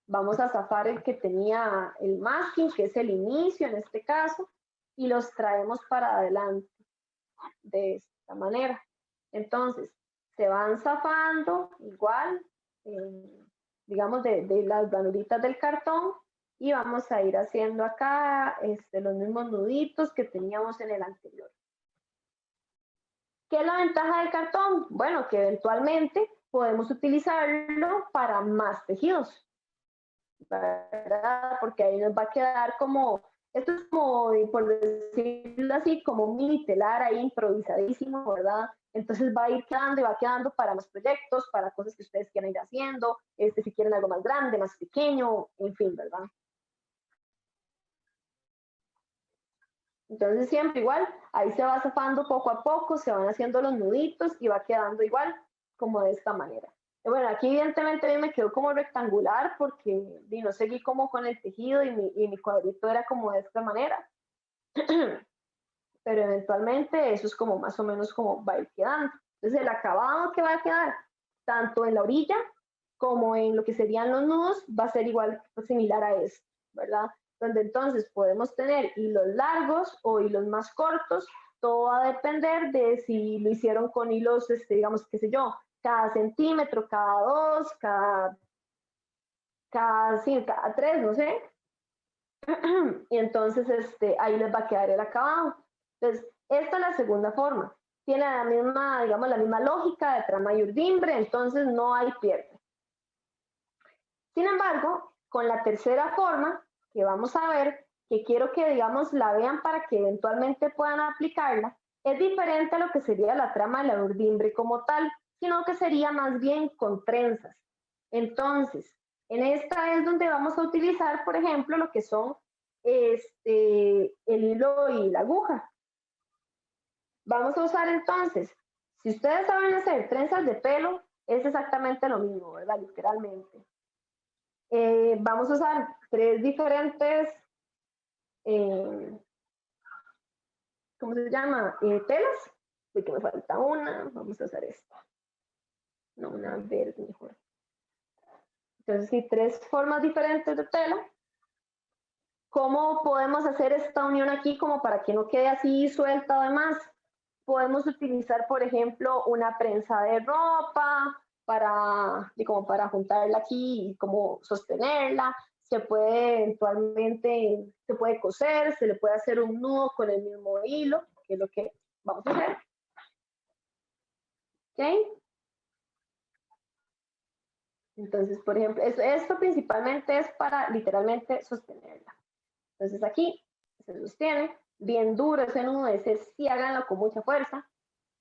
[SPEAKER 3] Vamos a zafar el que tenía el masking, que es el inicio en este caso, y los traemos para adelante de esta manera. Entonces, se van zafando igual, digamos, de las ranuritas del cartón, y vamos a ir haciendo acá los mismos nuditos que teníamos en el anterior. ¿Qué es la ventaja del cartón? Bueno, que eventualmente podemos utilizarlo para más tejidos, ¿verdad? Porque ahí nos va a quedar como, esto es como, por decirlo así, como un mini telar ahí improvisadísimo, ¿verdad? Entonces va a ir quedando y va quedando para más proyectos, para cosas que ustedes quieran ir haciendo, si quieren algo más grande, más pequeño, en fin, ¿verdad? Entonces siempre igual, ahí se va zafando poco a poco, se van haciendo los nuditos y va quedando igual como de esta manera. Bueno, aquí evidentemente a mí me quedó como rectangular porque no seguí como con el tejido y mi cuadrito era como de esta manera. Pero eventualmente eso es como más o menos como va a ir quedando. Entonces el acabado que va a quedar tanto en la orilla como en lo que serían los nudos va a ser igual, similar a esto, ¿verdad? Donde entonces podemos tener hilos largos o hilos más cortos, todo va a depender de si lo hicieron con hilos, digamos, qué sé yo, cada centímetro, cada 2, cada 3, no sé. Y entonces ahí les va a quedar el acabado. Entonces, esta es la segunda forma. Tiene la misma, digamos, la misma lógica de trama y urdimbre, entonces no hay pierde. Sin embargo, con la tercera forma, que vamos a ver, que quiero que, digamos, la vean para que eventualmente puedan aplicarla, es diferente a lo que sería la trama de la urdimbre como tal, sino que sería más bien con trenzas. Entonces, en esta es donde vamos a utilizar, por ejemplo, lo que son el hilo y la aguja. Vamos a usar entonces, si ustedes saben hacer trenzas de pelo, es exactamente lo mismo, ¿verdad? Literalmente. Vamos a usar 3 diferentes, ¿cómo se llama? Telas. Porque me falta una, vamos a usar esta. No, una verde mejor. Entonces, sí, 3 formas diferentes de tela. ¿Cómo podemos hacer esta unión aquí como para que no quede así suelta o demás? Podemos utilizar, por ejemplo, una prensa de ropa como para juntarla aquí y como sostenerla. Se puede eventualmente, se puede coser, se le puede hacer un nudo con el mismo hilo, que es lo que vamos a hacer. ¿Ok? Entonces, por ejemplo, esto principalmente es para literalmente sostenerla. Entonces aquí se sostiene, bien duro ese nudo, ese sí háganlo con mucha fuerza.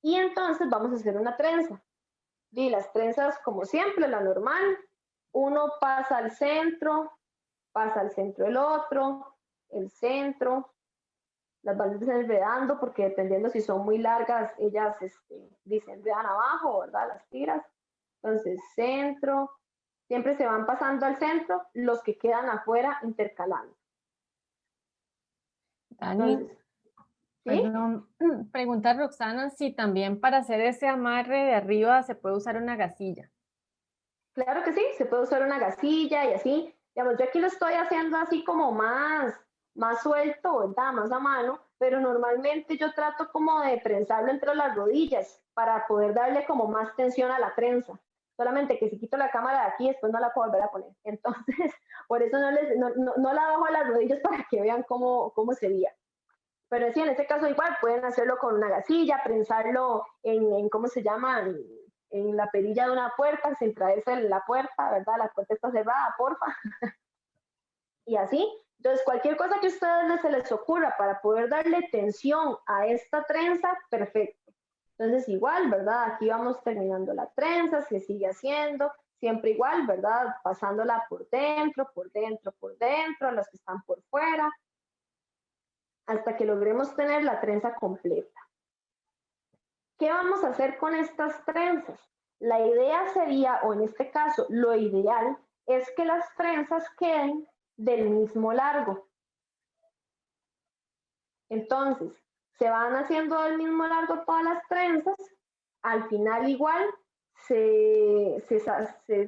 [SPEAKER 3] Y entonces vamos a hacer una trenza. Y las trenzas, como siempre, la normal. Uno pasa al centro el otro, el centro. Las van desenredando porque dependiendo si son muy largas, ellas desenredan abajo, ¿verdad? Las tiras. Entonces, centro. Siempre se van pasando al centro, los que quedan afuera intercalando.
[SPEAKER 1] Dani,
[SPEAKER 3] entonces, ¿sí?
[SPEAKER 1] Perdón, pregunta Roxana si también para hacer ese amarre de arriba se puede usar una gasilla.
[SPEAKER 3] Claro que sí, se puede usar una gasilla y así. Digamos, yo aquí lo estoy haciendo así como más suelto, ¿verdad? Más a mano, pero normalmente yo trato como de prensarlo entre las rodillas para poder darle como más tensión a la trenza. Solamente que si quito la cámara de aquí, después no la puedo volver a poner. Entonces, por eso no la bajo a las rodillas para que vean cómo sería. Pero sí, en este caso igual pueden hacerlo con una gasilla, prensarlo en ¿cómo se llama? En la perilla de una puerta, sin traerse la puerta, ¿verdad? La puerta está cerrada, porfa. Y así. Entonces, cualquier cosa que a ustedes se les ocurra para poder darle tensión a esta trenza, perfecto. Entonces, igual, ¿verdad? Aquí vamos terminando la trenza, se sigue haciendo, siempre igual, ¿verdad? Pasándola por dentro, por dentro, por dentro, las que están por fuera, hasta que logremos tener la trenza completa. ¿Qué vamos a hacer con estas trenzas? La idea sería, o en este caso, lo ideal, es que las trenzas queden del mismo largo. Entonces, se van haciendo del mismo largo todas las trenzas, al final igual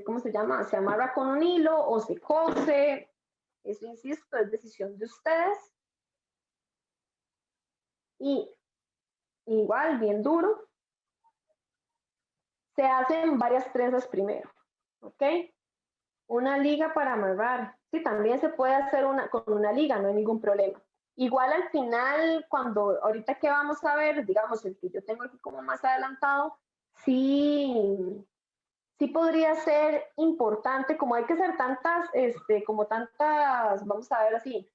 [SPEAKER 3] ¿cómo se llama? Se amarra con un hilo o se cose, eso insisto, es decisión de ustedes. Y igual, bien duro, se hacen varias trenzas primero, ¿ok? Una liga para amarrar, sí, también se puede hacer con una liga, no hay ningún problema. Igual al final, ahorita que vamos a ver, digamos, el que yo tengo aquí como más adelantado, sí podría ser importante, como hay que hacer tantas, vamos a ver así,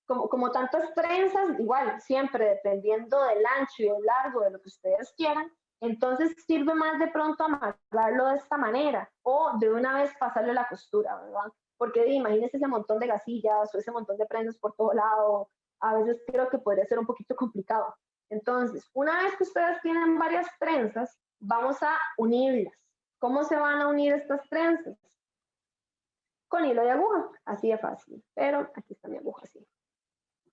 [SPEAKER 3] como tantas trenzas, igual, siempre dependiendo del ancho y el largo de lo que ustedes quieran, entonces sirve más de pronto amarrarlo de esta manera o de una vez pasarle la costura, ¿verdad? Porque imagínense ese montón de gasillas o ese montón de prendas por todo lado, a veces creo que podría ser un poquito complicado. Entonces, una vez que ustedes tienen varias trenzas, vamos a unirlas. ¿Cómo se van a unir estas trenzas? Con hilo de aguja, así de fácil, pero aquí está mi aguja así.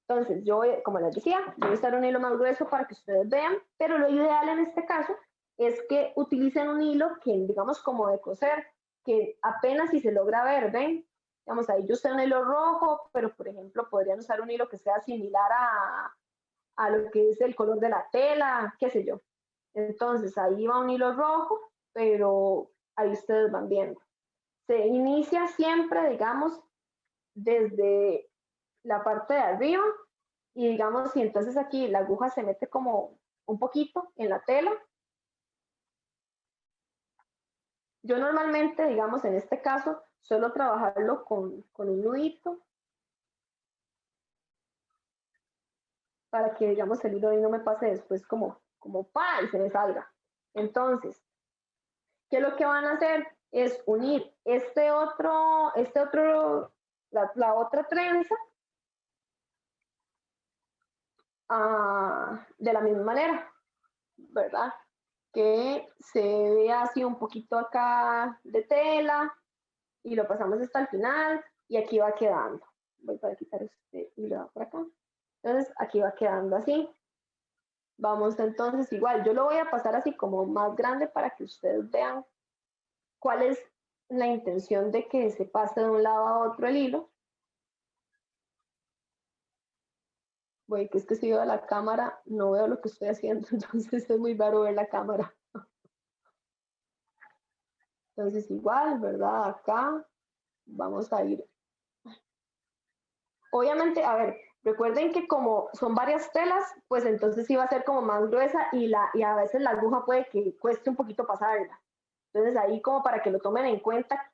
[SPEAKER 3] Entonces, yo, como les decía, voy a usar un hilo más grueso para que ustedes vean, pero lo ideal en este caso es que utilicen un hilo que, digamos, como de coser, que apenas si se logra ver, ¿ven? Digamos, ahí yo usé un hilo rojo, pero por ejemplo, podrían usar un hilo que sea similar a lo que es el color de la tela, qué sé yo. Entonces, ahí va un hilo rojo, pero ahí ustedes van viendo. Se inicia siempre, digamos, desde la parte de arriba y digamos, si entonces aquí la aguja se mete como un poquito en la tela. Yo normalmente, digamos, en este caso, suelo trabajarlo con un nudito para que, digamos, el hilo ahí no me pase después como pa y se me salga. Entonces, ¿qué es lo que van a hacer? Es unir la otra trenza de la misma manera, ¿verdad? Que se vea así un poquito acá de tela y lo pasamos hasta el final y aquí va quedando. Voy para quitar este hilo por acá. Entonces, aquí va quedando así. Vamos entonces igual, yo lo voy a pasar así como más grande para que ustedes vean cuál es la intención de que se pase de un lado a otro el hilo. Voy, que es que si veo la cámara, no veo lo que estoy haciendo, entonces es muy raro ver la cámara. Entonces igual, ¿verdad? Acá vamos a ir. Obviamente, a ver, recuerden que como son varias telas, pues entonces sí va a ser como más gruesa y a veces la aguja puede que cueste un poquito pasarla. Entonces ahí como para que lo tomen en cuenta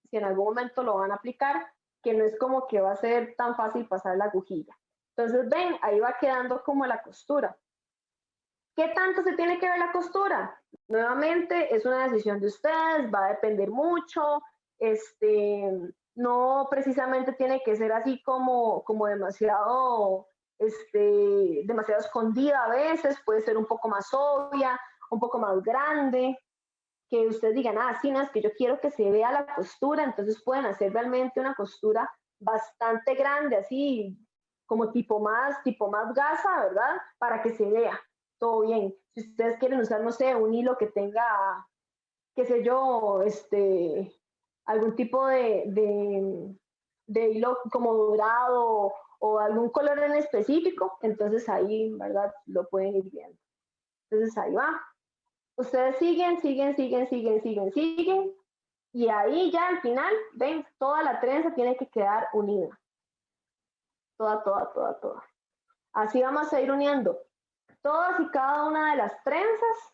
[SPEAKER 3] si en algún momento lo van a aplicar, que no es como que va a ser tan fácil pasar la agujilla. Entonces ven, ahí va quedando como la costura. ¿Qué tanto se tiene que ver la costura? Nuevamente es una decisión de ustedes, va a depender mucho, no precisamente tiene que ser así como demasiado, demasiado escondida a veces, puede ser un poco más obvia, un poco más grande, que ustedes digan, sí, no, es que yo quiero que se vea la costura, entonces pueden hacer realmente una costura bastante grande, así como tipo más gasa, ¿verdad? Para que se vea todo bien. Si ustedes quieren usar, no sé, un hilo que tenga, qué sé yo, algún tipo de hilo como dorado o algún color en específico, entonces ahí, ¿verdad? Lo pueden ir viendo. Entonces ahí va. Ustedes siguen, y ahí ya al final, ven, toda la trenza tiene que quedar unida. Toda. Así vamos a ir uniendo todas y cada una de las trenzas.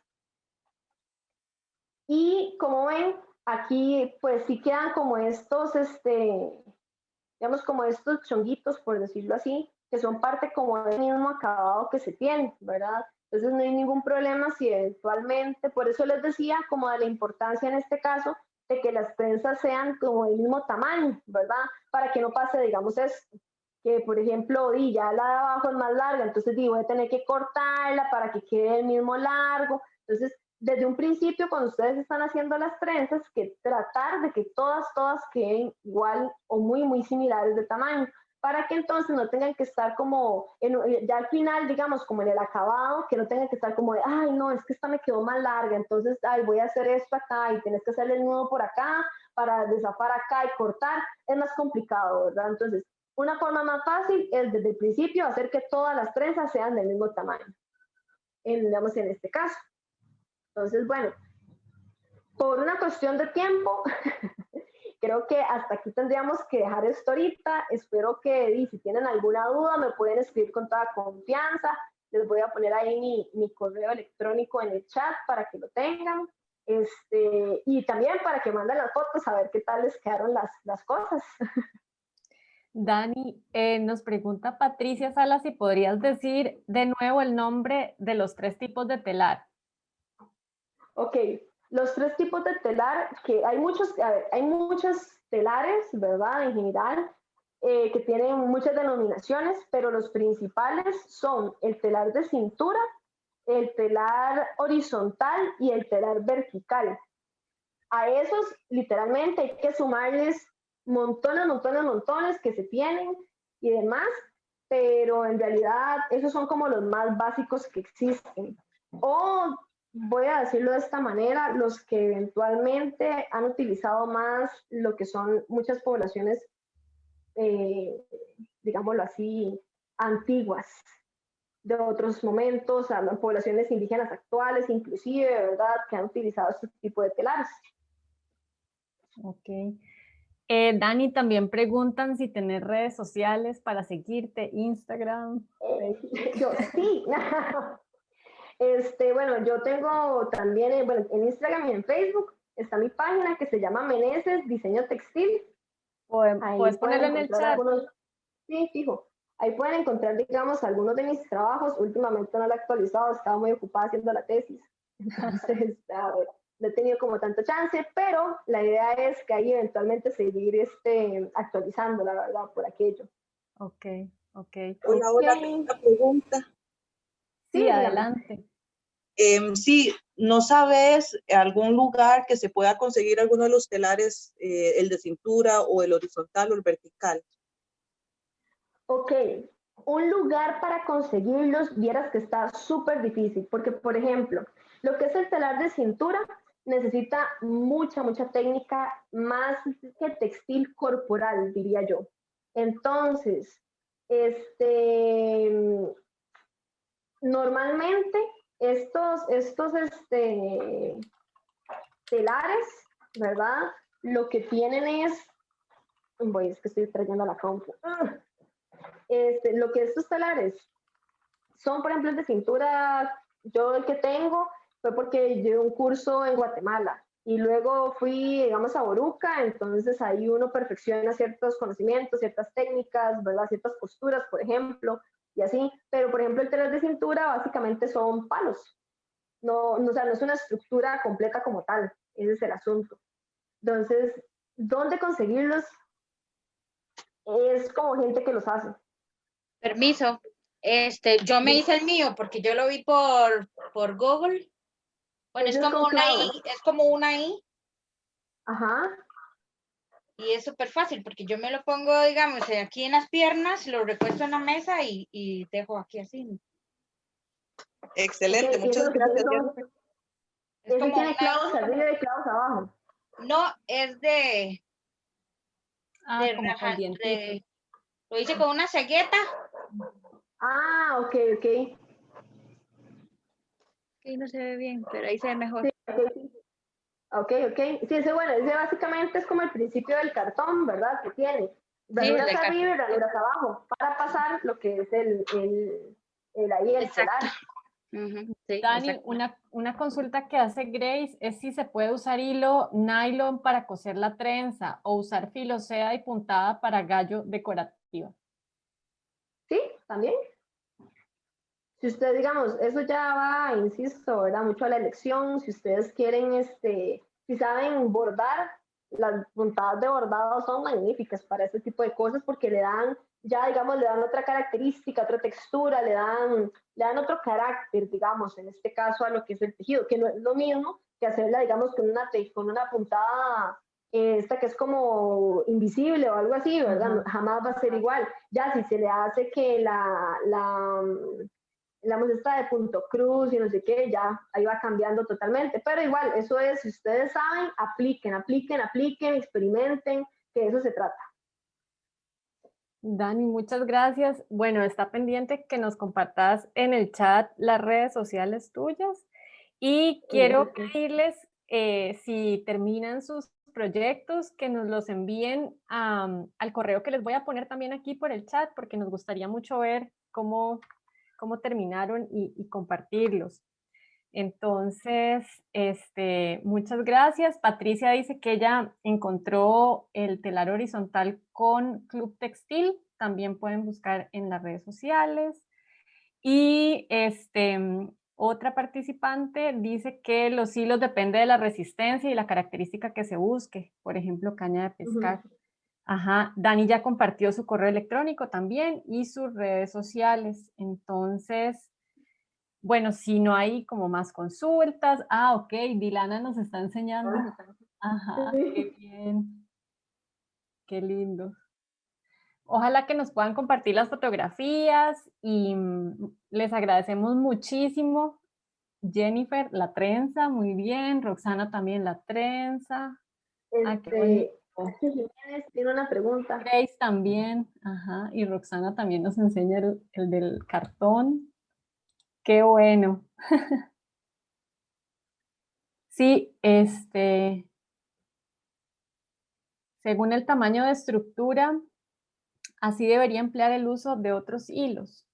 [SPEAKER 3] Y como ven, aquí pues sí quedan como estos, digamos como estos chonguitos, por decirlo así, que son parte como del mismo acabado que se tiene, ¿verdad? Entonces no hay ningún problema si eventualmente, por eso les decía como de la importancia en este caso de que las trenzas sean como del mismo tamaño, ¿verdad? Para que no pase, digamos, esto, que por ejemplo, ya la de abajo es más larga, entonces voy a tener que cortarla para que quede el mismo largo. Entonces, desde un principio, cuando ustedes están haciendo las trenzas, que tratar de que todas queden igual o muy similares de tamaño, para que entonces no tengan que estar como, ya al final, digamos, como en el acabado, que no tengan que estar como de, ay, no, es que esta me quedó más larga, entonces, ay, voy a hacer esto acá y tienes que hacerle el nudo por acá para desafar acá y cortar, es más complicado, ¿verdad? Entonces, una forma más fácil es desde el principio hacer que todas las trenzas sean del mismo tamaño, digamos en este caso. Entonces, bueno, por una cuestión de tiempo, creo que hasta aquí tendríamos que dejar esto ahorita. Espero que si tienen alguna duda me pueden escribir con toda confianza. Les voy a poner ahí mi correo electrónico en el chat para que lo tengan. Y también para que manden las fotos a ver qué tal les quedaron las cosas.
[SPEAKER 1] Dani, nos pregunta Patricia Sala si podrías decir de nuevo el nombre de los 3 tipos de telar.
[SPEAKER 3] Ok, los 3 tipos de telar, que hay muchos telares, ¿verdad? En general, que tienen muchas denominaciones, pero los principales son el telar de cintura, el telar horizontal y el telar vertical. a esos literalmente hay que sumarles montones que se tienen y demás, pero en realidad esos son como los más básicos que existen. O voy a decirlo de esta manera, los que eventualmente han utilizado más lo que son muchas poblaciones, digámoslo así, antiguas, de otros momentos, a poblaciones indígenas actuales, inclusive, ¿verdad?, que han utilizado este tipo de telares.
[SPEAKER 1] Ok. Dani, también preguntan si tenés redes sociales para seguirte, Instagram.
[SPEAKER 3] Yo sí. Bueno, yo tengo también, bueno, en Instagram y en Facebook está mi página que se llama Meneses Diseño Textil.
[SPEAKER 1] ¿Puedes ponerlo en el chat?
[SPEAKER 3] Sí, fijo. Ahí pueden encontrar, digamos, algunos de mis trabajos. Últimamente no lo he actualizado, estaba muy ocupada haciendo la tesis. Entonces, a ver, no he tenido como tanto chance, pero la idea es que ahí eventualmente seguir actualizando, la verdad, por aquello.
[SPEAKER 1] Ok.
[SPEAKER 7] Hola, una pregunta.
[SPEAKER 1] Sí, adelante.
[SPEAKER 7] Sí, ¿no sabes algún lugar que se pueda conseguir alguno de los telares, el de cintura o el horizontal o el vertical?
[SPEAKER 3] Ok, un lugar para conseguirlos, vieras que está súper difícil, porque por ejemplo, lo que es el telar de cintura necesita mucha técnica, más que textil corporal, diría yo. Entonces, normalmente estos telares, ¿verdad? Lo que tienen es, es que estoy trayendo la compu. Lo que estos telares son, por ejemplo, el de cintura, yo el que tengo fue porque llevé un curso en Guatemala y luego fui, digamos, a Boruca, entonces ahí uno perfecciona ciertos conocimientos, ciertas técnicas, ¿verdad? Ciertas posturas, por ejemplo, y así, pero por ejemplo el telar de cintura básicamente son palos, o sea, no es una estructura completa como tal, ese es el asunto. Entonces, ¿dónde conseguirlos? Es como gente que los hace.
[SPEAKER 8] Permiso. Yo me hice el mío porque yo lo vi por Google. Bueno, es como una I.
[SPEAKER 3] Ajá.
[SPEAKER 8] Y es súper fácil porque yo me lo pongo, digamos, aquí en las piernas, lo recuesto en la mesa y dejo aquí así.
[SPEAKER 7] Excelente, muchas gracias.
[SPEAKER 3] ¿Ese tiene clavos arriba y clavos abajo?
[SPEAKER 8] No, es de
[SPEAKER 1] como con dientito.
[SPEAKER 8] Lo hice con una cegueta.
[SPEAKER 3] Ah, ok.
[SPEAKER 8] Ahí no se ve bien, pero ahí se ve mejor.
[SPEAKER 3] Sí. Ok. Sí, ese básicamente es como el principio del cartón, ¿verdad? Que tiene ranuras arriba y ranuras abajo, para pasar lo que es el telar.
[SPEAKER 8] Sí,
[SPEAKER 1] Dani, una consulta que hace Grace es si se puede usar hilo nylon para coser la trenza o usar filo seda y puntada para gallo decorativa.
[SPEAKER 3] Sí, también. Si usted, digamos, eso ya va, insisto, ¿verdad? Mucho a la elección. Si ustedes quieren, si saben bordar, las puntadas de bordado son magníficas para este tipo de cosas porque le dan, ya digamos, le dan otra característica, otra textura, le dan otro carácter, digamos, en este caso a lo que es el tejido, que no es lo mismo que hacerla, digamos, con una puntada esta que es como invisible o algo así, ¿verdad? Jamás va a ser igual. Ya si se le hace que la esta de punto cruz y no sé qué, ya ahí va cambiando totalmente, pero igual, eso es, si ustedes saben, apliquen, experimenten, que de eso se trata.
[SPEAKER 1] Dani, muchas gracias. Bueno, está pendiente que nos compartas en el chat las redes sociales tuyas y quiero pedirles, si terminan sus proyectos, que nos los envíen al correo que les voy a poner también aquí por el chat, porque nos gustaría mucho ver cómo terminaron y compartirlos. Entonces, muchas gracias. Patricia dice que ella encontró el telar horizontal con Club Textil. También pueden buscar en las redes sociales. Y otra participante dice que los hilos depende de la resistencia y la característica que se busque. Por ejemplo, caña de pescar. Ajá, Dani ya compartió su correo electrónico también y sus redes sociales. Entonces, bueno, si no hay como más consultas. Ok, Dilana nos está enseñando Ajá, qué bien. Qué lindo. Ojalá que nos puedan compartir las fotografías y les agradecemos muchísimo. Jennifer, la trenza, muy bien. Roxana también la trenza.
[SPEAKER 3] Jiménez tiene una pregunta.
[SPEAKER 1] Grace también, ajá. Y Roxana también nos enseña el del cartón. Qué bueno. Sí, según el tamaño de estructura, así debería emplear el uso de otros hilos.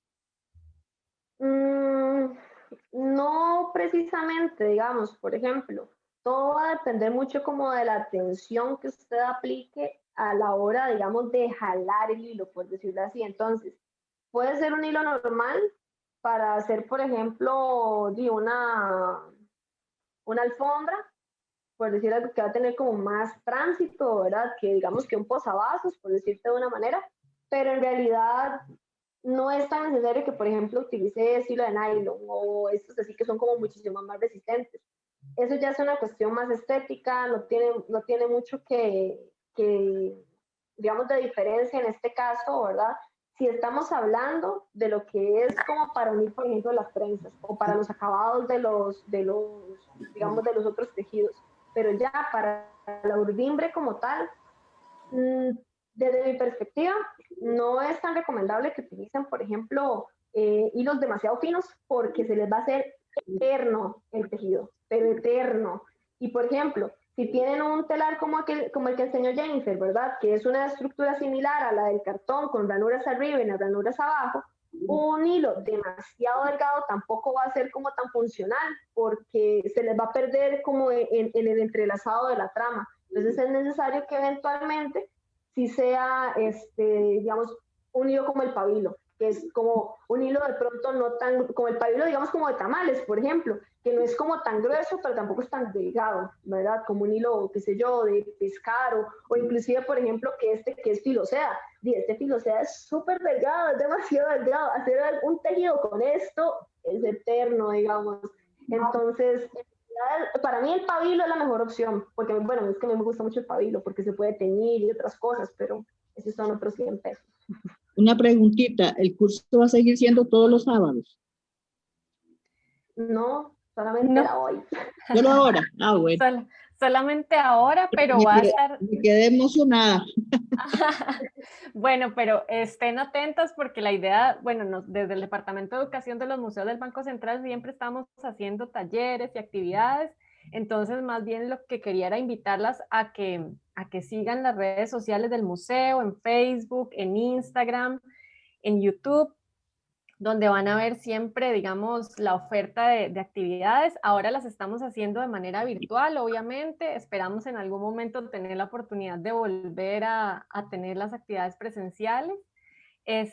[SPEAKER 3] No precisamente, digamos, por ejemplo, todo va a depender mucho como de la tensión que usted aplique a la hora, digamos, de jalar el hilo, por decirlo así. Entonces, puede ser un hilo normal para hacer, por ejemplo, una alfombra, por decir algo que va a tener como más tránsito, ¿verdad? Que digamos que un posavasos, por decirte de una manera, pero en realidad no es tan necesario que, por ejemplo, utilice hilo de nylon o estos así que son como muchísimo más resistentes. Eso ya es una cuestión más estética, no tiene mucho que, digamos, de diferencia en este caso, ¿verdad? Si estamos hablando de lo que es como para unir, por ejemplo, las trenzas o para los acabados de los otros tejidos, pero ya para la urdimbre como tal, desde mi perspectiva, no es tan recomendable que utilicen, por ejemplo, hilos demasiado finos porque se les va a hacer eterno el tejido, pero eterno. Y, por ejemplo, si tienen un telar como el que enseñó Jennifer, ¿verdad? Que es una estructura similar a la del cartón, con ranuras arriba y las ranuras abajo, un hilo demasiado delgado tampoco va a ser como tan funcional porque se les va a perder como en el entrelazado de la trama. Entonces es necesario que eventualmente si sea, digamos, un hilo como el pabilo, que es como un hilo de pronto no tan, como el pabilo, digamos, como de tamales, por ejemplo, que no es como tan grueso, pero tampoco es tan delgado, ¿verdad? Como un hilo, qué sé yo, de pescar, o inclusive, por ejemplo, que es filosea. Este filosea es súper delgado, es demasiado delgado. Hacer un tejido con esto es eterno, digamos. Entonces, para mí el pabilo es la mejor opción, porque bueno, es que a mí me gusta mucho el pabilo, porque se puede teñir y otras cosas, pero esos son otros 100 pesos.
[SPEAKER 10] Una preguntita, ¿el curso va a seguir siendo todos los sábados?
[SPEAKER 3] No, solamente era hoy.
[SPEAKER 10] ¿Solo ahora? Ah, bueno.
[SPEAKER 1] Solamente ahora, pero va a estar...
[SPEAKER 10] Me quedé emocionada.
[SPEAKER 1] Bueno, pero estén atentas porque la idea, bueno, desde el Departamento de Educación de los Museos del Banco Central siempre estamos haciendo talleres y actividades, entonces más bien lo que quería era invitarlas a que sigan las redes sociales del museo, en Facebook, en Instagram, en YouTube, donde van a ver siempre, digamos, la oferta de actividades. Ahora las estamos haciendo de manera virtual, obviamente. Esperamos en algún momento tener la oportunidad de volver a tener las actividades presenciales.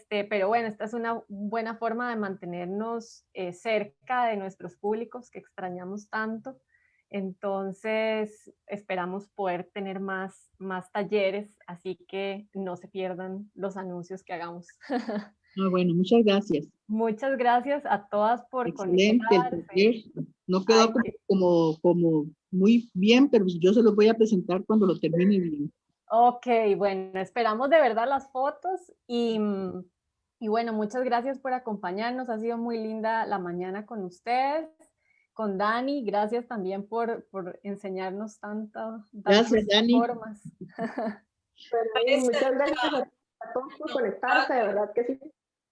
[SPEAKER 1] Pero bueno, esta es una buena forma de mantenernos cerca de nuestros públicos que extrañamos tanto. Entonces, esperamos poder tener más talleres, así que no se pierdan los anuncios que hagamos.
[SPEAKER 10] Ah, bueno, muchas gracias.
[SPEAKER 1] Muchas gracias a todas por
[SPEAKER 10] excelente
[SPEAKER 1] conectarse.
[SPEAKER 10] El taller. No quedó como muy bien, pero yo se los voy a presentar cuando lo termine bien.
[SPEAKER 1] Ok, bueno, esperamos de verdad las fotos y bueno, muchas gracias por acompañarnos. Ha sido muy linda la mañana con ustedes, con Dani. Gracias también por enseñarnos tantas
[SPEAKER 10] Dani.
[SPEAKER 1] formas.
[SPEAKER 3] Bueno, muchas gracias a todos por conectarse, de verdad que sí.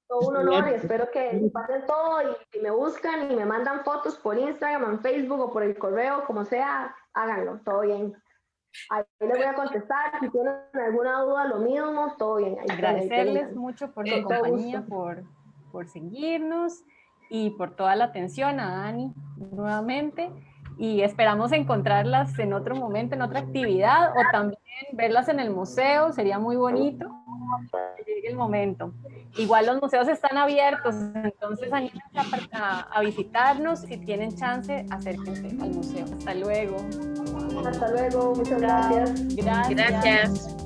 [SPEAKER 3] Todo un honor y espero que pasen todo y me buscan y me mandan fotos por Instagram, en Facebook o por el correo, como sea, háganlo, todo bien. Ahí les voy a contestar, si tienen alguna duda, lo mismo, todo bien. Ahí
[SPEAKER 1] agradecerles mucho por su compañía, por seguirnos y por toda la atención a Dani nuevamente. Y esperamos encontrarlas en otro momento, en otra actividad, o también verlas en el museo, sería muy bonito que llegue el momento. Igual los museos están abiertos, entonces anímense a visitarnos, si tienen chance, acérquense al museo. Hasta luego.
[SPEAKER 3] Hasta luego, muchas gracias.
[SPEAKER 1] Gracias.